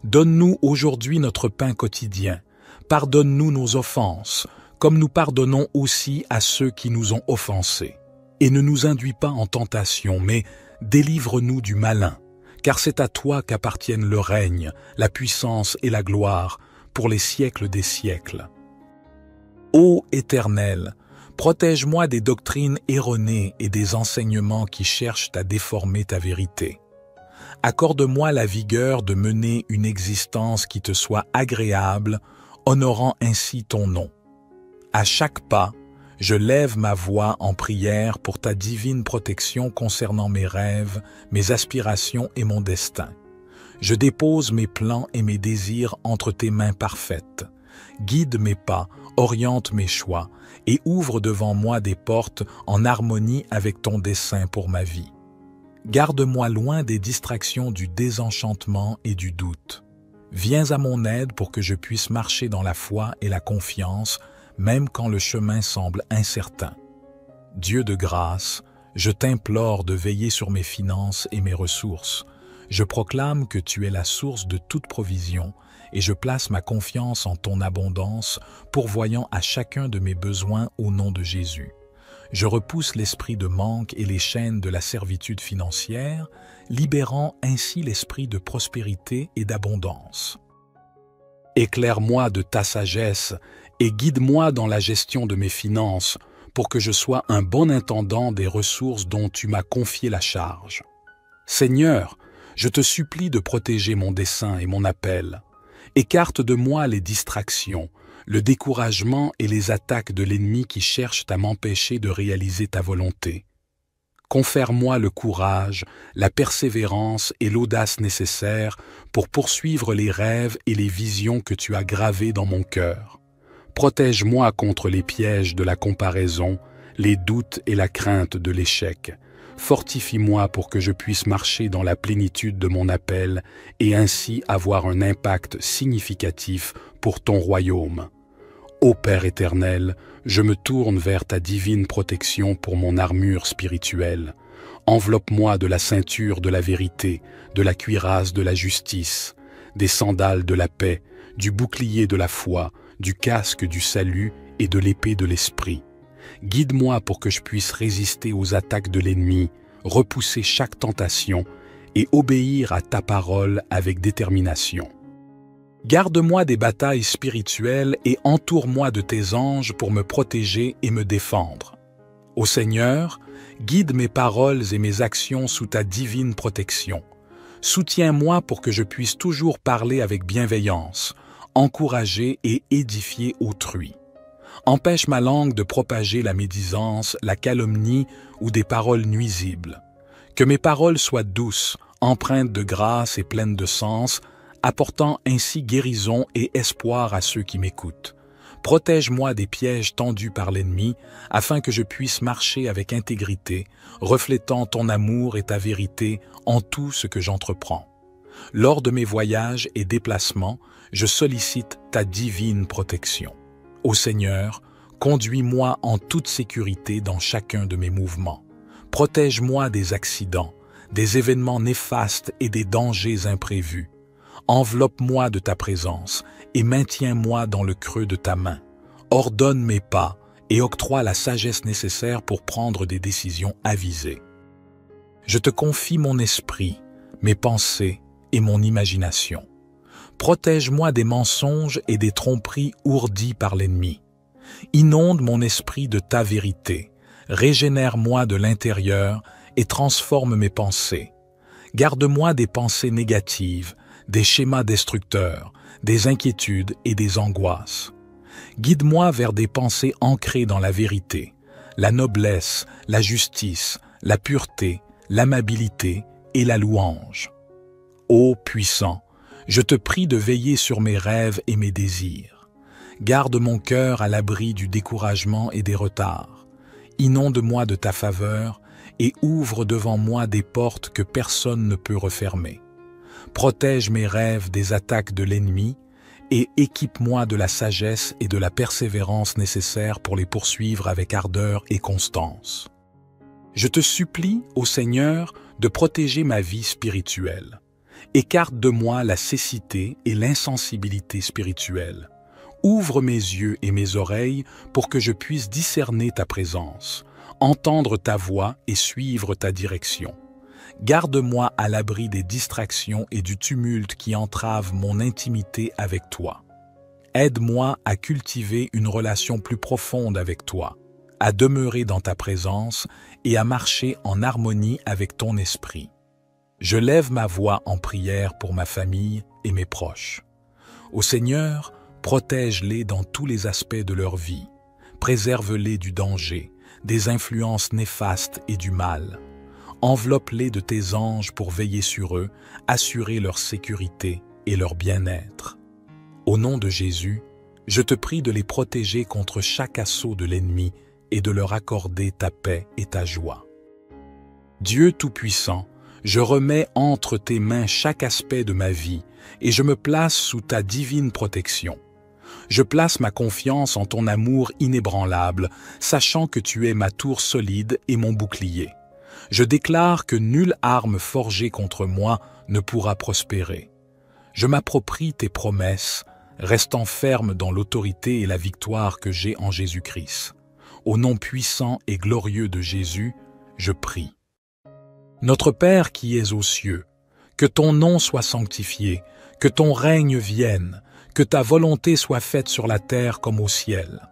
Donne-nous aujourd'hui notre pain quotidien. Pardonne-nous nos offenses, comme nous pardonnons aussi à ceux qui nous ont offensés. Et ne nous induis pas en tentation, mais délivre-nous du malin, car c'est à toi qu'appartiennent le règne, la puissance et la gloire pour les siècles des siècles. Ô Éternel, protège-moi des doctrines erronées et des enseignements qui cherchent à déformer ta vérité. Accorde-moi la vigueur de mener une existence qui te soit agréable, honorant ainsi ton nom. À chaque pas, je lève ma voix en prière pour ta divine protection concernant mes rêves, mes aspirations et mon destin. Je dépose mes plans et mes désirs entre tes mains parfaites. Guide mes pas, oriente mes choix et ouvre devant moi des portes en harmonie avec ton dessein pour ma vie. Garde-moi loin des distractions du désenchantement et du doute. Viens à mon aide pour que je puisse marcher dans la foi et la confiance, même quand le chemin semble incertain. Dieu de grâce, je t'implore de veiller sur mes finances et mes ressources. Je proclame que tu es la source de toute provision et je place ma confiance en ton abondance, pourvoyant à chacun de mes besoins au nom de Jésus. Je repousse l'esprit de manque et les chaînes de la servitude financière, libérant ainsi l'esprit de prospérité et d'abondance. Éclaire-moi de ta sagesse et guide-moi dans la gestion de mes finances pour que je sois un bon intendant des ressources dont tu m'as confié la charge. Seigneur, je te supplie de protéger mon dessein et mon appel. Écarte de moi les distractions, le découragement et les attaques de l'ennemi qui cherchent à m'empêcher de réaliser ta volonté. Confère-moi le courage, la persévérance et l'audace nécessaires pour poursuivre les rêves et les visions que tu as gravés dans mon cœur. Protège-moi contre les pièges de la comparaison, les doutes et la crainte de l'échec. Fortifie-moi pour que je puisse marcher dans la plénitude de mon appel et ainsi avoir un impact significatif pour ton royaume. Ô Père éternel, je me tourne vers ta divine protection pour mon armure spirituelle. Enveloppe-moi de la ceinture de la vérité, de la cuirasse de la justice, des sandales de la paix, du bouclier de la foi, du casque du salut et de l'épée de l'esprit. Guide-moi pour que je puisse résister aux attaques de l'ennemi, repousser chaque tentation et obéir à ta parole avec détermination. Garde-moi des batailles spirituelles et entoure-moi de tes anges pour me protéger et me défendre. Ô Seigneur, guide mes paroles et mes actions sous ta divine protection. Soutiens-moi pour que je puisse toujours parler avec bienveillance, encourager et édifier autrui. Empêche ma langue de propager la médisance, la calomnie ou des paroles nuisibles. Que mes paroles soient douces, empreintes de grâce et pleines de sens, apportant ainsi guérison et espoir à ceux qui m'écoutent. Protège-moi des pièges tendus par l'ennemi, afin que je puisse marcher avec intégrité, reflétant ton amour et ta vérité en tout ce que j'entreprends. Lors de mes voyages et déplacements, je sollicite ta divine protection. Ô Seigneur, conduis-moi en toute sécurité dans chacun de mes mouvements. Protège-moi des accidents, des événements néfastes et des dangers imprévus. Enveloppe-moi de ta présence et maintiens-moi dans le creux de ta main. Ordonne mes pas et octroie la sagesse nécessaire pour prendre des décisions avisées. Je te confie mon esprit, mes pensées et mon imagination. Protège-moi des mensonges et des tromperies ourdies par l'ennemi. Inonde mon esprit de ta vérité, régénère-moi de l'intérieur et transforme mes pensées. Garde-moi des pensées négatives, des schémas destructeurs, des inquiétudes et des angoisses. Guide-moi vers des pensées ancrées dans la vérité, la noblesse, la justice, la pureté, l'amabilité et la louange. Ô puissant, je te prie de veiller sur mes rêves et mes désirs. Garde mon cœur à l'abri du découragement et des retards. Inonde-moi de ta faveur et ouvre devant moi des portes que personne ne peut refermer. Protège mes rêves des attaques de l'ennemi et équipe-moi de la sagesse et de la persévérance nécessaires pour les poursuivre avec ardeur et constance. Je te supplie, ô Seigneur, de protéger ma vie spirituelle. Écarte de moi la cécité et l'insensibilité spirituelle. Ouvre mes yeux et mes oreilles pour que je puisse discerner ta présence, entendre ta voix et suivre ta direction. Garde-moi à l'abri des distractions et du tumulte qui entravent mon intimité avec toi. Aide-moi à cultiver une relation plus profonde avec toi, à demeurer dans ta présence et à marcher en harmonie avec ton esprit. Je lève ma voix en prière pour ma famille et mes proches. Ô Seigneur, protège-les dans tous les aspects de leur vie. Préserve-les du danger, des influences néfastes et du mal. Enveloppe-les de tes anges pour veiller sur eux, assurer leur sécurité et leur bien-être. Au nom de Jésus, je te prie de les protéger contre chaque assaut de l'ennemi et de leur accorder ta paix et ta joie. Dieu Tout-Puissant, Je remets entre tes mains chaque aspect de ma vie et je me place sous ta divine protection. Je place ma confiance en ton amour inébranlable, sachant que tu es ma tour solide et mon bouclier. Je déclare que nulle arme forgée contre moi ne pourra prospérer. Je m'approprie tes promesses, restant ferme dans l'autorité et la victoire que j'ai en Jésus-Christ. Au nom puissant et glorieux de Jésus, je prie. Notre Père qui es aux cieux, que ton nom soit sanctifié, que ton règne vienne, que ta volonté soit faite sur la terre comme au ciel.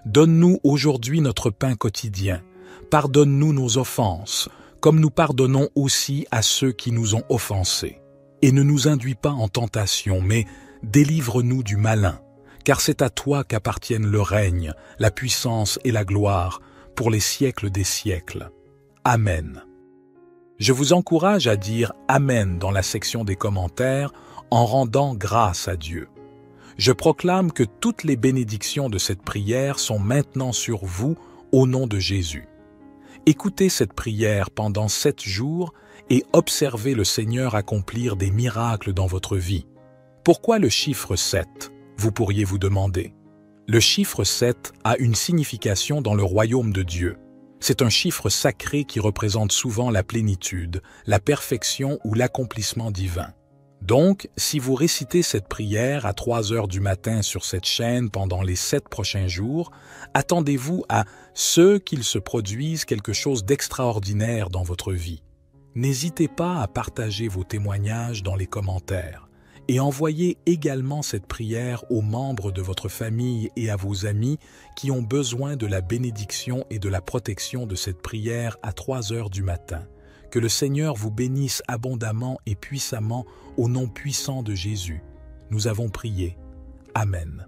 Donne-nous aujourd'hui notre pain quotidien. Pardonne-nous nos offenses, comme nous pardonnons aussi à ceux qui nous ont offensés. Et ne nous induis pas en tentation, mais délivre-nous du malin, car c'est à toi qu'appartiennent le règne, la puissance et la gloire, pour les siècles des siècles. Amen. Je vous encourage à dire « Amen » dans la section des commentaires en rendant grâce à Dieu. Je proclame que toutes les bénédictions de cette prière sont maintenant sur vous au nom de Jésus. Écoutez cette prière pendant 7 jours et observez le Seigneur accomplir des miracles dans votre vie. Pourquoi le chiffre 7 ? Vous pourriez vous demander. Le chiffre 7 a une signification dans le royaume de Dieu. C'est un chiffre sacré qui représente souvent la plénitude, la perfection ou l'accomplissement divin. Donc, si vous récitez cette prière à 3 heures du matin sur cette chaîne pendant les 7 prochains jours, attendez-vous à ce qu'il se produise quelque chose d'extraordinaire dans votre vie. N'hésitez pas à partager vos témoignages dans les commentaires et envoyez également cette prière aux membres de votre famille et à vos amis qui ont besoin de la bénédiction et de la protection de cette prière à 3 heures du matin. Que le Seigneur vous bénisse abondamment et puissamment au nom puissant de Jésus. Nous avons prié. Amen.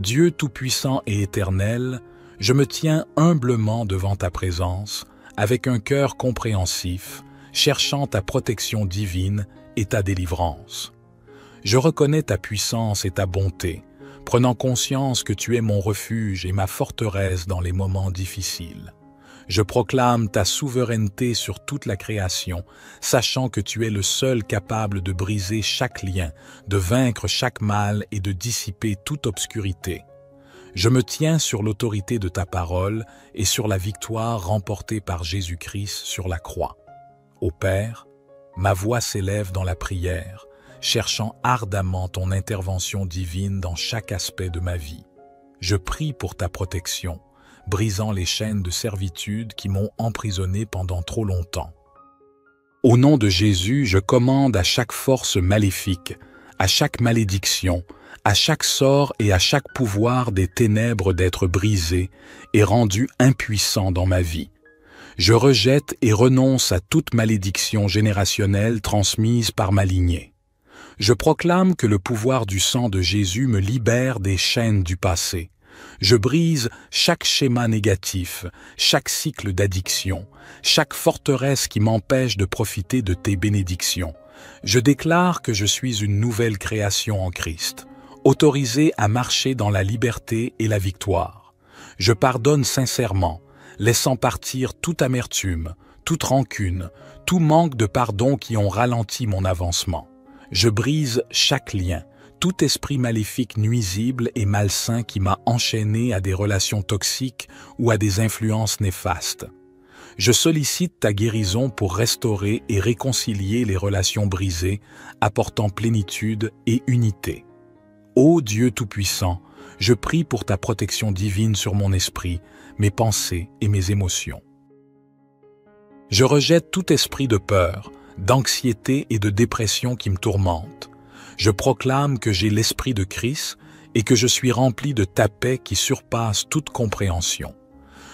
Dieu tout-puissant et éternel, je me tiens humblement devant ta présence, avec un cœur compréhensif, cherchant ta protection divine et ta délivrance. Je reconnais ta puissance et ta bonté, prenant conscience que tu es mon refuge et ma forteresse dans les moments difficiles. Je proclame ta souveraineté sur toute la création, sachant que tu es le seul capable de briser chaque lien, de vaincre chaque mal et de dissiper toute obscurité. Je me tiens sur l'autorité de ta parole et sur la victoire remportée par Jésus-Christ sur la croix. Ô Père, ma voix s'élève dans la prière, cherchant ardemment ton intervention divine dans chaque aspect de ma vie. Je prie pour ta protection, brisant les chaînes de servitude qui m'ont emprisonné pendant trop longtemps. Au nom de Jésus, je commande à chaque force maléfique, à chaque malédiction, à chaque sort et à chaque pouvoir des ténèbres d'être brisés et rendus impuissants dans ma vie. Je rejette et renonce à toute malédiction générationnelle transmise par ma lignée. Je proclame que le pouvoir du sang de Jésus me libère des chaînes du passé. Je brise chaque schéma négatif, chaque cycle d'addiction, chaque forteresse qui m'empêche de profiter de tes bénédictions. Je déclare que je suis une nouvelle création en Christ, autorisée à marcher dans la liberté et la victoire. Je pardonne sincèrement, laissant partir toute amertume, toute rancune, tout manque de pardon qui ont ralenti mon avancement. Je brise chaque lien, tout esprit maléfique nuisible et malsain qui m'a enchaîné à des relations toxiques ou à des influences néfastes. Je sollicite ta guérison pour restaurer et réconcilier les relations brisées, apportant plénitude et unité. Ô Dieu Tout-Puissant, je prie pour ta protection divine sur mon esprit, mes pensées et mes émotions. Je rejette tout esprit de peur, d'anxiété et de dépression qui me tourmente. Je proclame que j'ai l'esprit de Christ et que je suis rempli de ta paix qui surpasse toute compréhension.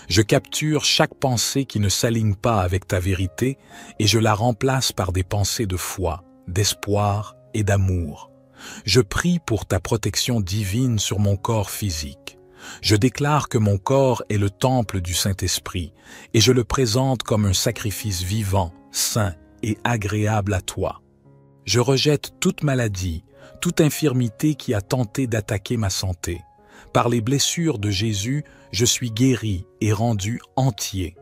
Je capture chaque pensée qui ne s'aligne pas avec ta vérité et je la remplace par des pensées de foi, d'espoir et d'amour. Je prie pour ta protection divine sur mon corps physique. Je déclare que mon corps est le temple du Saint-Esprit et je le présente comme un sacrifice vivant, saint et agréable à toi. Je rejette toute maladie, toute infirmité qui a tenté d'attaquer ma santé. Par les blessures de Jésus, je suis guéri et rendu entier.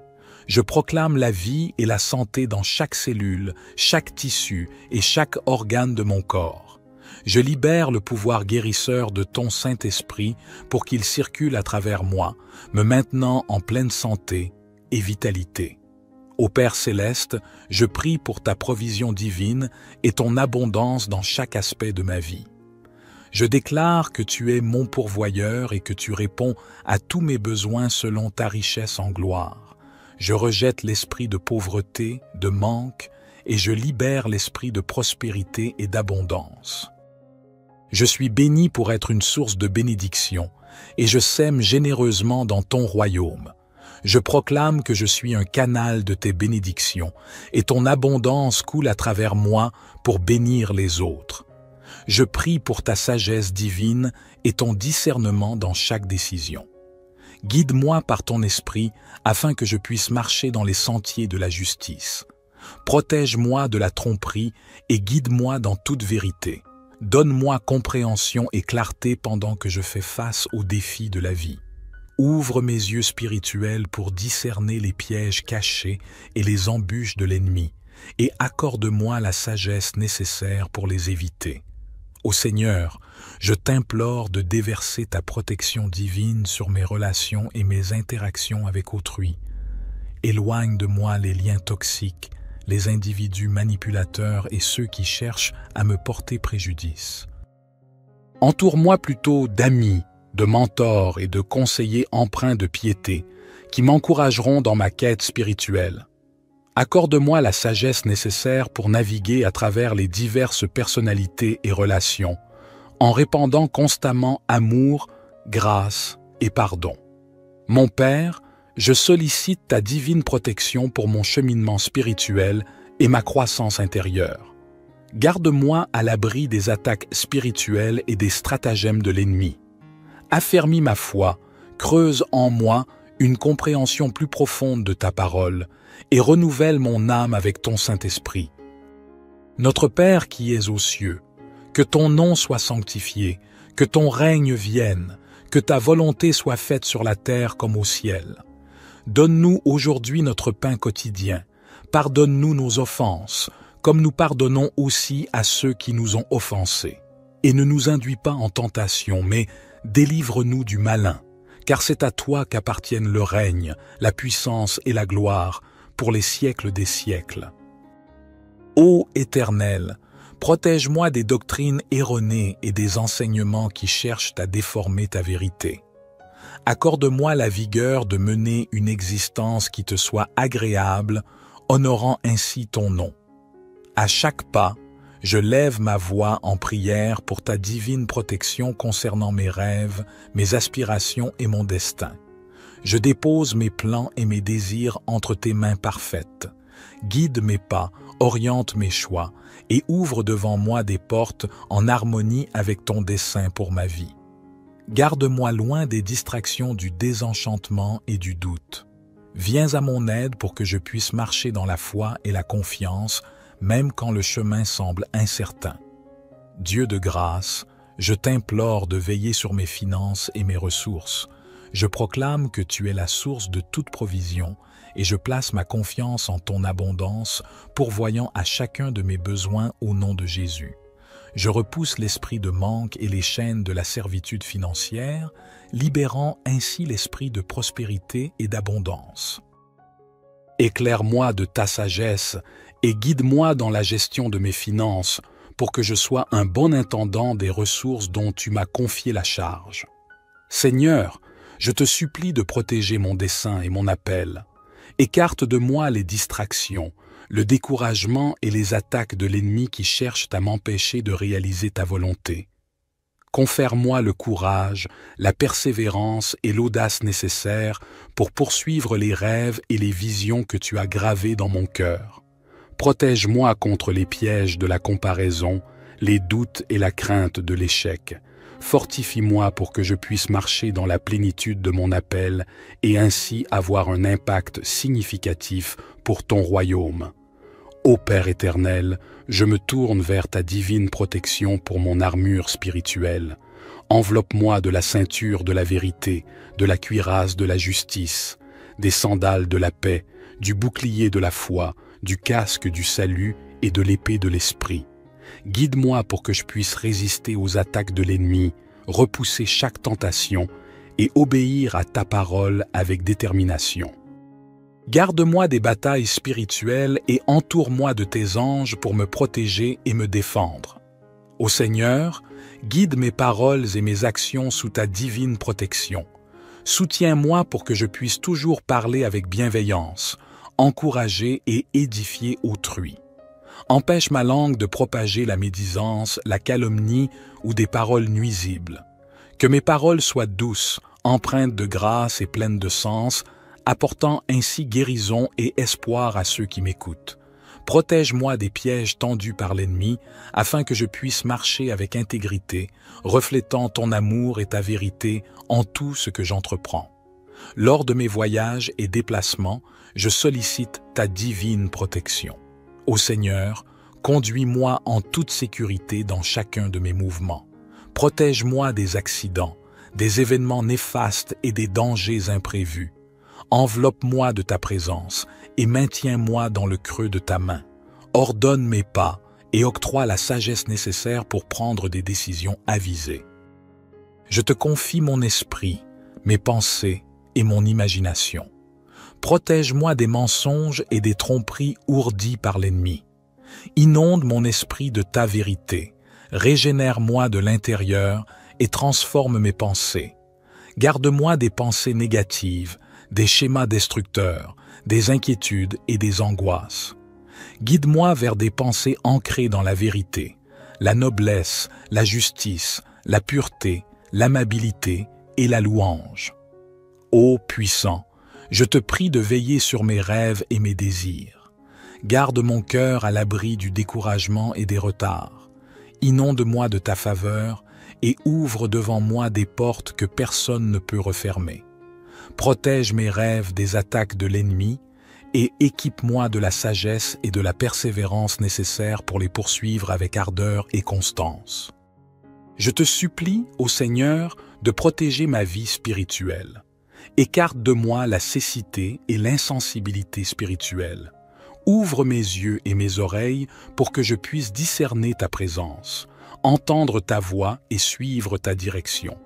Je proclame la vie et la santé dans chaque cellule, chaque tissu et chaque organe de mon corps. Je libère le pouvoir guérisseur de ton Saint-Esprit pour qu'il circule à travers moi, me maintenant en pleine santé et vitalité. Ô Père céleste, je prie pour ta provision divine et ton abondance dans chaque aspect de ma vie. Je déclare que tu es mon pourvoyeur et que tu réponds à tous mes besoins selon ta richesse en gloire. Je rejette l'esprit de pauvreté, de manque, et je libère l'esprit de prospérité et d'abondance. Je suis béni pour être une source de bénédiction, et je sème généreusement dans ton royaume. Je proclame que je suis un canal de tes bénédictions, et ton abondance coule à travers moi pour bénir les autres. Je prie pour ta sagesse divine et ton discernement dans chaque décision. Guide-moi par ton esprit afin que je puisse marcher dans les sentiers de la justice. Protège-moi de la tromperie et guide-moi dans toute vérité. Donne-moi compréhension et clarté pendant que je fais face aux défis de la vie. Ouvre mes yeux spirituels pour discerner les pièges cachés et les embûches de l'ennemi, et accorde-moi la sagesse nécessaire pour les éviter. Ô Seigneur, je t'implore de déverser ta protection divine sur mes relations et mes interactions avec autrui. Éloigne de moi les liens toxiques, les individus manipulateurs et ceux qui cherchent à me porter préjudice. Entoure-moi plutôt d'amis, de mentors et de conseillers empreints de piété qui m'encourageront dans ma quête spirituelle. Accorde-moi la sagesse nécessaire pour naviguer à travers les diverses personnalités et relations, en répandant constamment amour, grâce et pardon. Mon Père, je sollicite ta divine protection pour mon cheminement spirituel et ma croissance intérieure. Garde-moi à l'abri des attaques spirituelles et des stratagèmes de l'ennemi. Affermis ma foi, creuse en moi une compréhension plus profonde de ta parole et renouvelle mon âme avec ton Saint-Esprit. Notre Père qui es aux cieux, que ton nom soit sanctifié, que ton règne vienne, que ta volonté soit faite sur la terre comme au ciel. Donne-nous aujourd'hui notre pain quotidien. Pardonne-nous nos offenses, comme nous pardonnons aussi à ceux qui nous ont offensés. Et ne nous induis pas en tentation, mais délivre-nous du malin, car c'est à toi qu'appartiennent le règne, la puissance et la gloire, pour les siècles des siècles. Ô Éternel, protège-moi des doctrines erronées et des enseignements qui cherchent à déformer ta vérité. Accorde-moi la vigueur de mener une existence qui te soit agréable, honorant ainsi ton nom. À chaque pas, je lève ma voix en prière pour ta divine protection concernant mes rêves, mes aspirations et mon destin. Je dépose mes plans et mes désirs entre tes mains parfaites. Guide mes pas, oriente mes choix et ouvre devant moi des portes en harmonie avec ton dessein pour ma vie. Garde-moi loin des distractions du désenchantement et du doute. Viens à mon aide pour que je puisse marcher dans la foi et la confiance, même quand le chemin semble incertain. Dieu de grâce, je t'implore de veiller sur mes finances et mes ressources. Je proclame que tu es la source de toute provision et je place ma confiance en ton abondance, pourvoyant à chacun de mes besoins au nom de Jésus. Je repousse l'esprit de manque et les chaînes de la servitude financière, libérant ainsi l'esprit de prospérité et d'abondance. Éclaire-moi de ta sagesse et guide-moi dans la gestion de mes finances pour que je sois un bon intendant des ressources dont tu m'as confié la charge. Seigneur, je te supplie de protéger mon dessein et mon appel. Écarte de moi les distractions, le découragement et les attaques de l'ennemi qui cherchent à m'empêcher de réaliser ta volonté. Confère-moi le courage, la persévérance et l'audace nécessaires pour poursuivre les rêves et les visions que tu as gravés dans mon cœur. Protège-moi contre les pièges de la comparaison, les doutes et la crainte de l'échec. Fortifie-moi pour que je puisse marcher dans la plénitude de mon appel et ainsi avoir un impact significatif pour ton royaume. Ô Père éternel, je me tourne vers ta divine protection pour mon armure spirituelle. Enveloppe-moi de la ceinture de la vérité, de la cuirasse de la justice, des sandales de la paix, du bouclier de la foi, du casque du salut et de l'épée de l'esprit. Guide-moi pour que je puisse résister aux attaques de l'ennemi, repousser chaque tentation et obéir à ta parole avec détermination. Garde-moi des batailles spirituelles et entoure-moi de tes anges pour me protéger et me défendre. Ô Seigneur, guide mes paroles et mes actions sous ta divine protection. Soutiens-moi pour que je puisse toujours parler avec bienveillance, encourager et édifier autrui. Empêche ma langue de propager la médisance, la calomnie ou des paroles nuisibles. Que mes paroles soient douces, empreintes de grâce et pleines de sens, apportant ainsi guérison et espoir à ceux qui m'écoutent. Protège-moi des pièges tendus par l'ennemi, afin que je puisse marcher avec intégrité, reflétant ton amour et ta vérité en tout ce que j'entreprends. Lors de mes voyages et déplacements, je sollicite ta divine protection. Ô Seigneur, conduis-moi en toute sécurité dans chacun de mes mouvements. Protège-moi des accidents, des événements néfastes et des dangers imprévus. Enveloppe-moi de ta présence et maintiens-moi dans le creux de ta main. Ordonne mes pas et octroie la sagesse nécessaire pour prendre des décisions avisées. Je te confie mon esprit, mes pensées et mon imagination. Protège-moi des mensonges et des tromperies ourdies par l'ennemi. Inonde mon esprit de ta vérité, régénère-moi de l'intérieur et transforme mes pensées. Garde-moi des pensées négatives, des schémas destructeurs, des inquiétudes et des angoisses. Guide-moi vers des pensées ancrées dans la vérité, la noblesse, la justice, la pureté, l'amabilité et la louange. Ô puissant, je te prie de veiller sur mes rêves et mes désirs. Garde mon cœur à l'abri du découragement et des retards. Inonde-moi de ta faveur et ouvre devant moi des portes que personne ne peut refermer. Protège mes rêves des attaques de l'ennemi et équipe-moi de la sagesse et de la persévérance nécessaires pour les poursuivre avec ardeur et constance. Je te supplie, ô Seigneur, de protéger ma vie spirituelle. Écarte de moi la cécité et l'insensibilité spirituelle. Ouvre mes yeux et mes oreilles pour que je puisse discerner ta présence, entendre ta voix et suivre ta direction.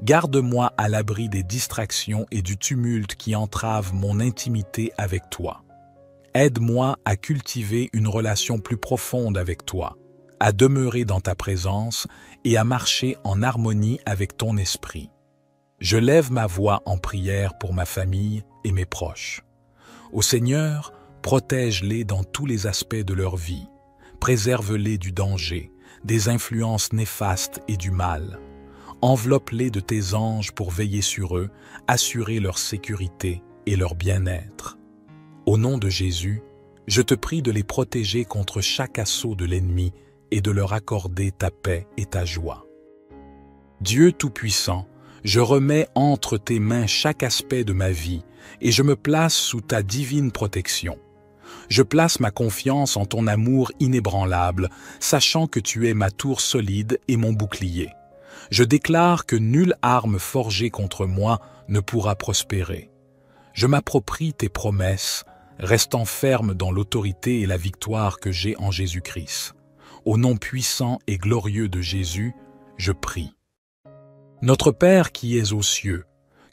Garde-moi à l'abri des distractions et du tumulte qui entravent mon intimité avec toi. Aide-moi à cultiver une relation plus profonde avec toi, à demeurer dans ta présence et à marcher en harmonie avec ton esprit. Je lève ma voix en prière pour ma famille et mes proches. Ô Seigneur, protège-les dans tous les aspects de leur vie. Préserve-les du danger, des influences néfastes et du mal. Enveloppe-les de tes anges pour veiller sur eux, assurer leur sécurité et leur bien-être. Au nom de Jésus, je te prie de les protéger contre chaque assaut de l'ennemi et de leur accorder ta paix et ta joie. Dieu Tout-Puissant, je remets entre tes mains chaque aspect de ma vie et je me place sous ta divine protection. Je place ma confiance en ton amour inébranlable, sachant que tu es ma tour solide et mon bouclier. Je déclare que nulle arme forgée contre moi ne pourra prospérer. Je m'approprie tes promesses, restant ferme dans l'autorité et la victoire que j'ai en Jésus-Christ. Au nom puissant et glorieux de Jésus, je prie. Notre Père qui es aux cieux,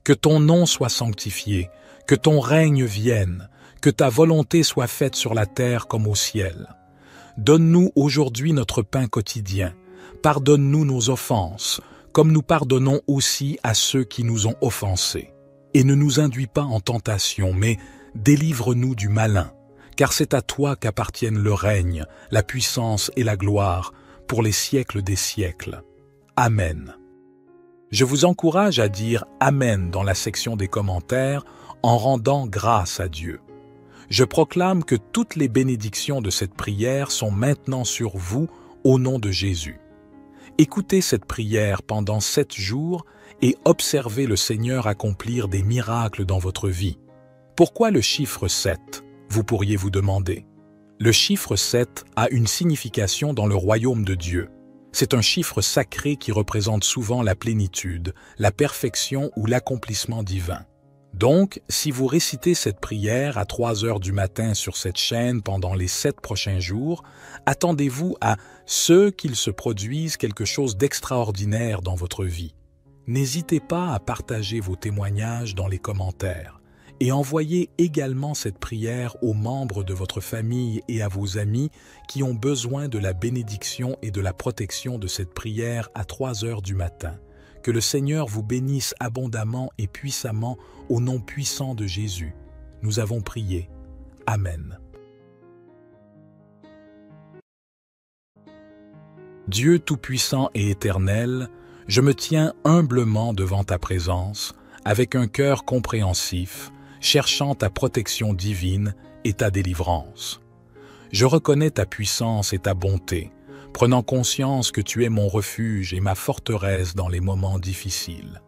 que ton nom soit sanctifié, que ton règne vienne, que ta volonté soit faite sur la terre comme au ciel. Donne-nous aujourd'hui notre pain quotidien. Pardonne-nous nos offenses, comme nous pardonnons aussi à ceux qui nous ont offensés. Et ne nous induis pas en tentation, mais délivre-nous du malin, car c'est à toi qu'appartiennent le règne, la puissance et la gloire, pour les siècles des siècles. Amen. Je vous encourage à dire « Amen » dans la section des commentaires en rendant grâce à Dieu. Je proclame que toutes les bénédictions de cette prière sont maintenant sur vous au nom de Jésus. Écoutez cette prière pendant 7 jours et observez le Seigneur accomplir des miracles dans votre vie. Pourquoi le chiffre 7 ? Vous pourriez vous demander. Le chiffre 7 a une signification dans le royaume de Dieu. C'est un chiffre sacré qui représente souvent la plénitude, la perfection ou l'accomplissement divin. Donc, si vous récitez cette prière à 3 heures du matin sur cette chaîne pendant les 7 prochains jours, attendez-vous à ce qu'il se produise quelque chose d'extraordinaire dans votre vie. N'hésitez pas à partager vos témoignages dans les commentaires et envoyez également cette prière aux membres de votre famille et à vos amis qui ont besoin de la bénédiction et de la protection de cette prière à 3 heures du matin. Que le Seigneur vous bénisse abondamment et puissamment au nom puissant de Jésus. Nous avons prié. Amen. Dieu Tout-Puissant et Éternel, je me tiens humblement devant ta présence, avec un cœur compréhensif, cherchant ta protection divine et ta délivrance. Je reconnais ta puissance et ta bonté, prenant conscience que tu es mon refuge et ma forteresse dans les moments difficiles.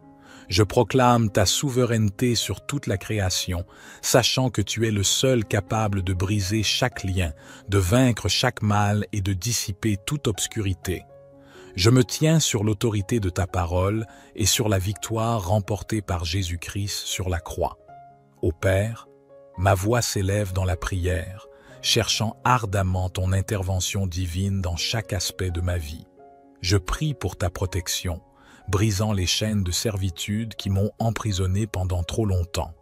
Je proclame ta souveraineté sur toute la création, sachant que tu es le seul capable de briser chaque lien, de vaincre chaque mal et de dissiper toute obscurité. Je me tiens sur l'autorité de ta parole et sur la victoire remportée par Jésus-Christ sur la croix. Ô Père, ma voix s'élève dans la prière, cherchant ardemment ton intervention divine dans chaque aspect de ma vie. Je prie pour ta protection, brisant les chaînes de servitude qui m'ont emprisonné pendant trop longtemps.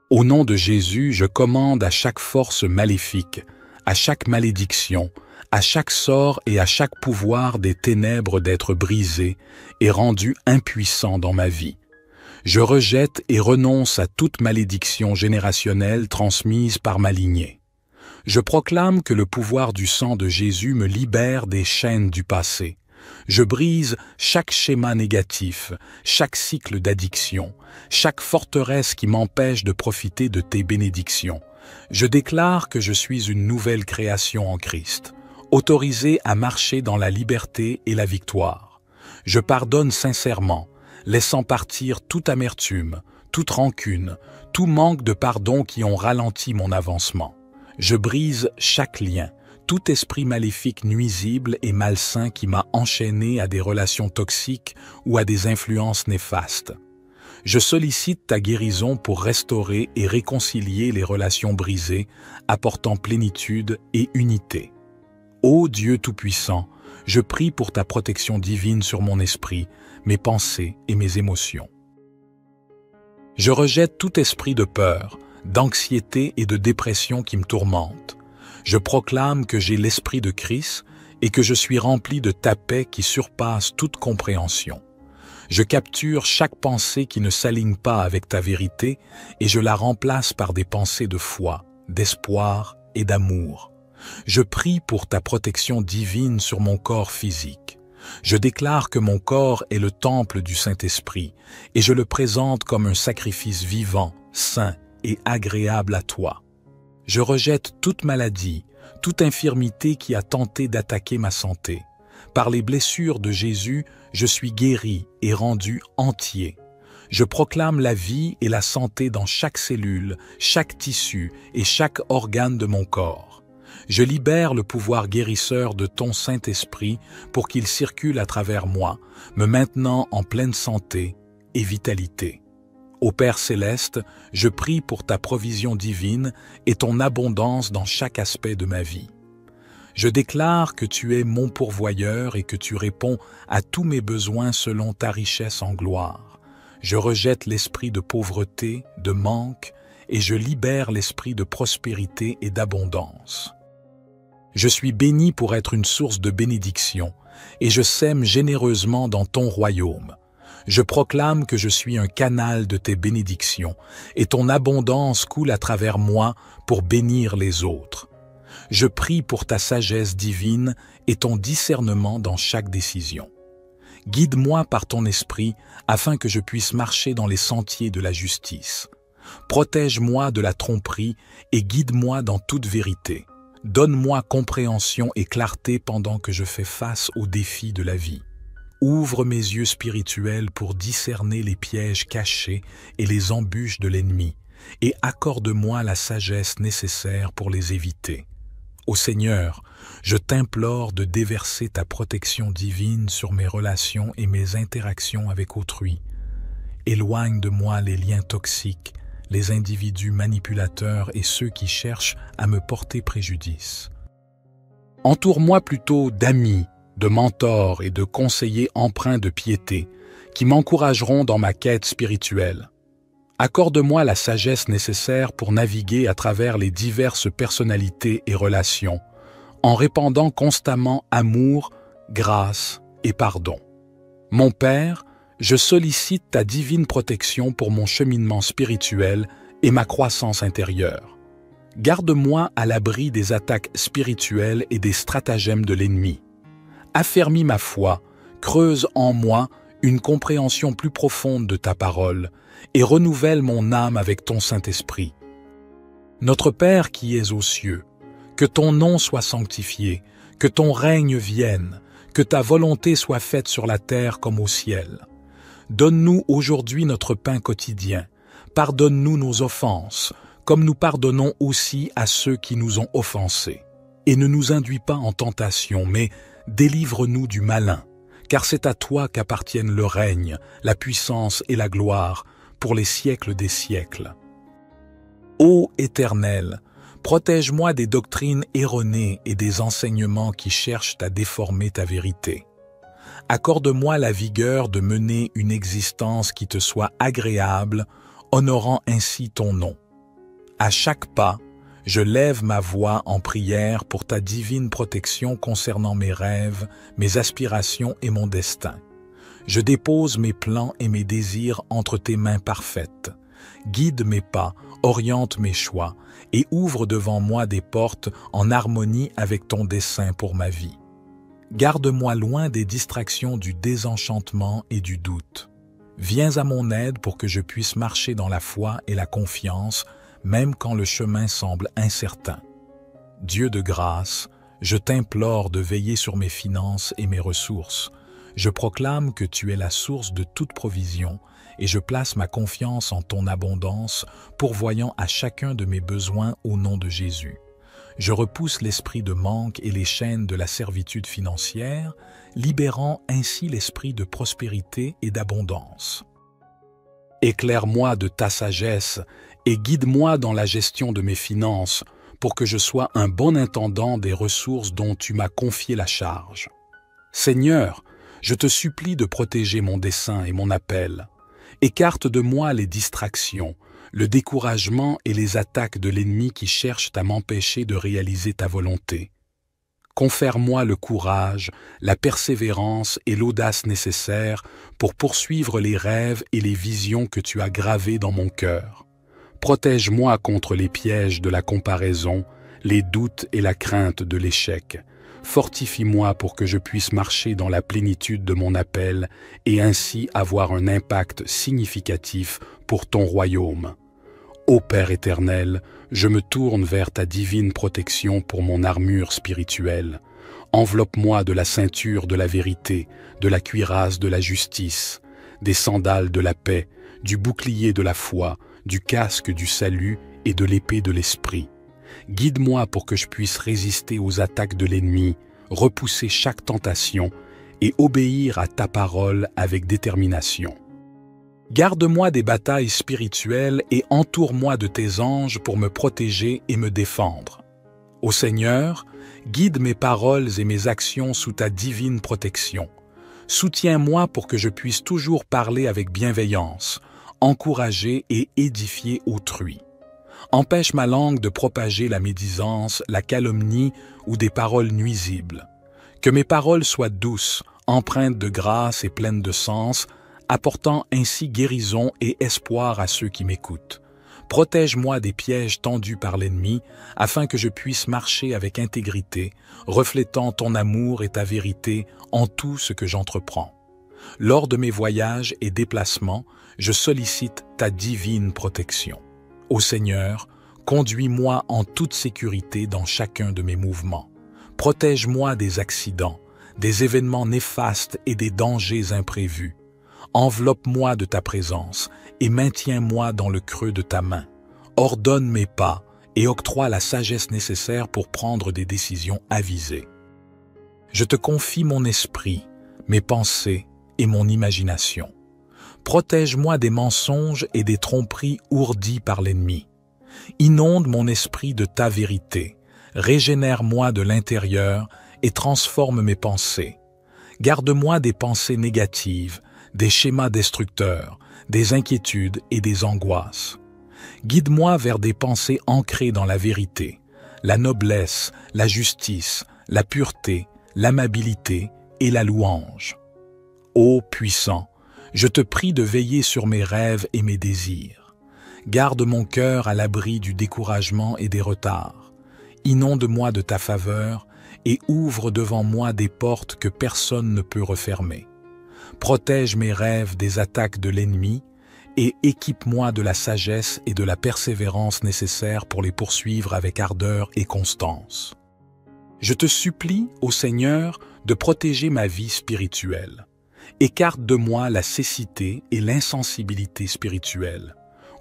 Au nom de Jésus, je commande à chaque force maléfique, à chaque malédiction, à chaque sort et à chaque pouvoir des ténèbres d'être brisés et rendus impuissants dans ma vie. Je rejette et renonce à toute malédiction générationnelle transmise par ma lignée. Je proclame que le pouvoir du sang de Jésus me libère des chaînes du passé. Je brise chaque schéma négatif, chaque cycle d'addiction, chaque forteresse qui m'empêche de profiter de tes bénédictions. Je déclare que je suis une nouvelle création en Christ, autorisée à marcher dans la liberté et la victoire. Je pardonne sincèrement, laissant partir toute amertume, toute rancune, tout manque de pardon qui ont ralenti mon avancement. Je brise chaque lien, tout esprit maléfique nuisible et malsain qui m'a enchaîné à des relations toxiques ou à des influences néfastes. Je sollicite ta guérison pour restaurer et réconcilier les relations brisées, apportant plénitude et unité. Ô Dieu Tout-Puissant, je prie pour ta protection divine sur mon esprit, mes pensées et mes émotions. Je rejette tout esprit de peur, d'anxiété et de dépression qui me tourmente. Je proclame que j'ai l'esprit de Christ et que je suis rempli de ta paix qui surpasse toute compréhension. Je capture chaque pensée qui ne s'aligne pas avec ta vérité et je la remplace par des pensées de foi, d'espoir et d'amour. Je prie pour ta protection divine sur mon corps physique. Je déclare que mon corps est le temple du Saint-Esprit et je le présente comme un sacrifice vivant, saint et agréable à toi. Je rejette toute maladie, toute infirmité qui a tenté d'attaquer ma santé. Par les blessures de Jésus, je suis guéri et rendu entier. Je proclame la vie et la santé dans chaque cellule, chaque tissu et chaque organe de mon corps. Je libère le pouvoir guérisseur de ton Saint-Esprit pour qu'il circule à travers moi, me maintenant en pleine santé et vitalité. Ô Père céleste, je prie pour ta provision divine et ton abondance dans chaque aspect de ma vie. Je déclare que tu es mon pourvoyeur et que tu réponds à tous mes besoins selon ta richesse en gloire. Je rejette l'esprit de pauvreté, de manque, et je libère l'esprit de prospérité et d'abondance. Je suis béni pour être une source de bénédiction, et je sème généreusement dans ton royaume. Je proclame que je suis un canal de tes bénédictions, et ton abondance coule à travers moi pour bénir les autres. Je prie pour ta sagesse divine et ton discernement dans chaque décision. Guide-moi par ton esprit afin que je puisse marcher dans les sentiers de la justice. Protège-moi de la tromperie et guide-moi dans toute vérité. Donne-moi compréhension et clarté pendant que je fais face aux défis de la vie. Ouvre mes yeux spirituels pour discerner les pièges cachés et les embûches de l'ennemi, et accorde-moi la sagesse nécessaire pour les éviter. Ô Seigneur, je t'implore de déverser ta protection divine sur mes relations et mes interactions avec autrui. Éloigne de moi les liens toxiques, les individus manipulateurs et ceux qui cherchent à me porter préjudice. Entoure-moi plutôt d'amis, de mentors et de conseillers empreints de piété qui m'encourageront dans ma quête spirituelle. Accorde-moi la sagesse nécessaire pour naviguer à travers les diverses personnalités et relations, en répandant constamment amour, grâce et pardon. Mon Père, je sollicite ta divine protection pour mon cheminement spirituel et ma croissance intérieure. Garde-moi à l'abri des attaques spirituelles et des stratagèmes de l'ennemi. Affermis ma foi, creuse en moi une compréhension plus profonde de ta parole et renouvelle mon âme avec ton Saint-Esprit. Notre Père qui es aux cieux, que ton nom soit sanctifié, que ton règne vienne, que ta volonté soit faite sur la terre comme au ciel. Donne-nous aujourd'hui notre pain quotidien. Pardonne-nous nos offenses, comme nous pardonnons aussi à ceux qui nous ont offensés. Et ne nous induis pas en tentation, mais délivre-nous du malin, car c'est à toi qu'appartiennent le règne, la puissance et la gloire, pour les siècles des siècles. Ô Éternel, protège-moi des doctrines erronées et des enseignements qui cherchent à déformer ta vérité. Accorde-moi la vigueur de mener une existence qui te soit agréable, honorant ainsi ton nom. À chaque pas, je lève ma voix en prière pour ta divine protection concernant mes rêves, mes aspirations et mon destin. Je dépose mes plans et mes désirs entre tes mains parfaites. Guide mes pas, oriente mes choix et ouvre devant moi des portes en harmonie avec ton dessein pour ma vie. Garde-moi loin des distractions du désenchantement et du doute. Viens à mon aide pour que je puisse marcher dans la foi et la confiance, même quand le chemin semble incertain. Dieu de grâce, je t'implore de veiller sur mes finances et mes ressources. Je proclame que tu es la source de toute provision et je place ma confiance en ton abondance, pourvoyant à chacun de mes besoins au nom de Jésus. Je repousse l'esprit de manque et les chaînes de la servitude financière, libérant ainsi l'esprit de prospérité et d'abondance. Éclaire-moi de ta sagesse et guide-moi dans la gestion de mes finances pour que je sois un bon intendant des ressources dont tu m'as confié la charge. Seigneur, je te supplie de protéger mon dessein et mon appel. Écarte de moi les distractions, le découragement et les attaques de l'ennemi qui cherchent à m'empêcher de réaliser ta volonté. Confère-moi le courage, la persévérance et l'audace nécessaires pour poursuivre les rêves et les visions que tu as gravés dans mon cœur. Protège-moi contre les pièges de la comparaison, les doutes et la crainte de l'échec. Fortifie-moi pour que je puisse marcher dans la plénitude de mon appel et ainsi avoir un impact significatif pour ton royaume. Ô Père éternel, je me tourne vers ta divine protection pour mon armure spirituelle. Enveloppe-moi de la ceinture de la vérité, de la cuirasse de la justice, des sandales de la paix, du bouclier de la foi, du casque du salut et de l'épée de l'esprit. Guide-moi pour que je puisse résister aux attaques de l'ennemi, repousser chaque tentation et obéir à ta parole avec détermination. Garde-moi des batailles spirituelles et entoure-moi de tes anges pour me protéger et me défendre. Ô Seigneur, guide mes paroles et mes actions sous ta divine protection. Soutiens-moi pour que je puisse toujours parler avec bienveillance, encourager et édifier autrui. Empêche ma langue de propager la médisance, la calomnie ou des paroles nuisibles. Que mes paroles soient douces, empreintes de grâce et pleines de sens, apportant ainsi guérison et espoir à ceux qui m'écoutent. Protège-moi des pièges tendus par l'ennemi, afin que je puisse marcher avec intégrité, reflétant ton amour et ta vérité en tout ce que j'entreprends. Lors de mes voyages et déplacements, je sollicite ta divine protection. Ô Seigneur, conduis-moi en toute sécurité dans chacun de mes mouvements. Protège-moi des accidents, des événements néfastes et des dangers imprévus. Enveloppe-moi de ta présence et maintiens-moi dans le creux de ta main. Ordonne mes pas et octroie la sagesse nécessaire pour prendre des décisions avisées. Je te confie mon esprit, mes pensées et mon imagination. Protège-moi des mensonges et des tromperies ourdies par l'ennemi. Inonde mon esprit de ta vérité, régénère-moi de l'intérieur et transforme mes pensées. Garde-moi des pensées négatives, des schémas destructeurs, des inquiétudes et des angoisses. Guide-moi vers des pensées ancrées dans la vérité, la noblesse, la justice, la pureté, l'amabilité et la louange. Ô puissant, je te prie de veiller sur mes rêves et mes désirs. Garde mon cœur à l'abri du découragement et des retards. Inonde-moi de ta faveur et ouvre devant moi des portes que personne ne peut refermer. Protège mes rêves des attaques de l'ennemi et équipe-moi de la sagesse et de la persévérance nécessaires pour les poursuivre avec ardeur et constance. Je te supplie, ô Seigneur, de protéger ma vie spirituelle. Écarte de moi la cécité et l'insensibilité spirituelle.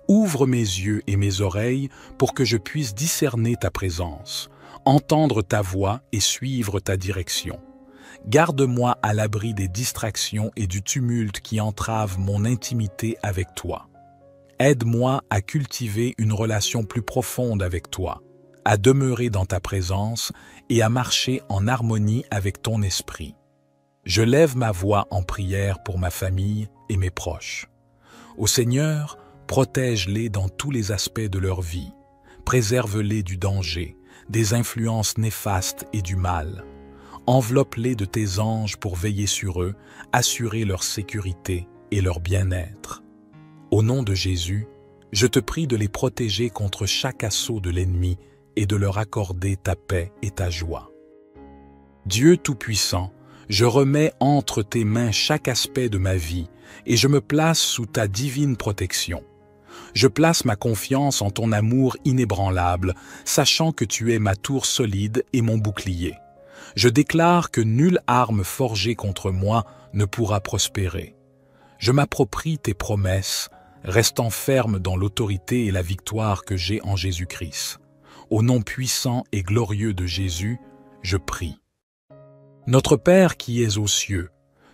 Ouvre mes yeux et mes oreilles pour que je puisse discerner ta présence, entendre ta voix et suivre ta direction. Garde-moi à l'abri des distractions et du tumulte qui entravent mon intimité avec toi. Aide-moi à cultiver une relation plus profonde avec toi, à demeurer dans ta présence et à marcher en harmonie avec ton esprit. Je lève ma voix en prière pour ma famille et mes proches. Ô Seigneur, protège-les dans tous les aspects de leur vie. Préserve-les du danger, des influences néfastes et du mal. Enveloppe-les de tes anges pour veiller sur eux, assurer leur sécurité et leur bien-être. Au nom de Jésus, je te prie de les protéger contre chaque assaut de l'ennemi et de leur accorder ta paix et ta joie. Dieu Tout-Puissant, je remets entre tes mains chaque aspect de ma vie et je me place sous ta divine protection. Je place ma confiance en ton amour inébranlable, sachant que tu es ma tour solide et mon bouclier. Je déclare que nulle arme forgée contre moi ne pourra prospérer. Je m'approprie tes promesses, restant ferme dans l'autorité et la victoire que j'ai en Jésus-Christ. Au nom puissant et glorieux de Jésus, je prie. Notre Père qui es aux cieux,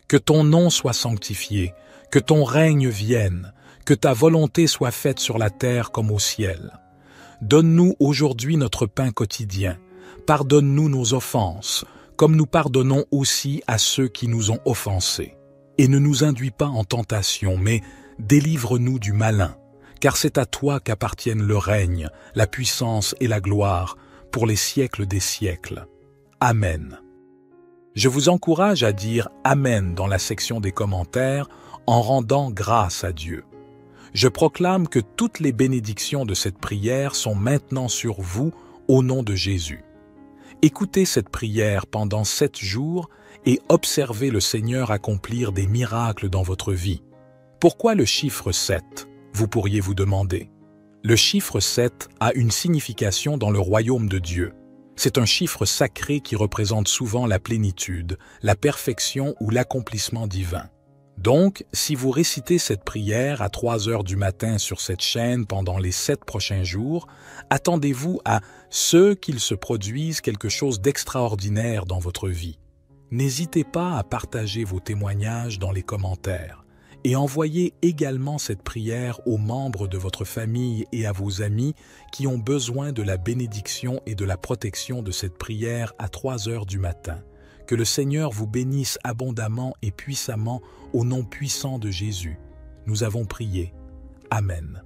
que ton nom soit sanctifié, que ton règne vienne, que ta volonté soit faite sur la terre comme au ciel. Donne-nous aujourd'hui notre pain quotidien. Pardonne-nous nos offenses, comme nous pardonnons aussi à ceux qui nous ont offensés. Et ne nous induis pas en tentation, mais délivre-nous du malin, car c'est à toi qu'appartiennent le règne, la puissance et la gloire, pour les siècles des siècles. Amen. Je vous encourage à dire « Amen » dans la section des commentaires en rendant grâce à Dieu. Je proclame que toutes les bénédictions de cette prière sont maintenant sur vous au nom de Jésus. Écoutez cette prière pendant 7 jours et observez le Seigneur accomplir des miracles dans votre vie. Pourquoi le chiffre 7 ? Vous pourriez vous demander. Le chiffre 7 a une signification dans le royaume de Dieu. C'est un chiffre sacré qui représente souvent la plénitude, la perfection ou l'accomplissement divin. Donc, si vous récitez cette prière à 3 heures du matin sur cette chaîne pendant les 7 prochains jours, attendez-vous à ce qu'il se produise quelque chose d'extraordinaire dans votre vie. N'hésitez pas à partager vos témoignages dans les commentaires et envoyez également cette prière aux membres de votre famille et à vos amis qui ont besoin de la bénédiction et de la protection de cette prière à 3 heures du matin. Que le Seigneur vous bénisse abondamment et puissamment au nom puissant de Jésus. Nous avons prié. Amen.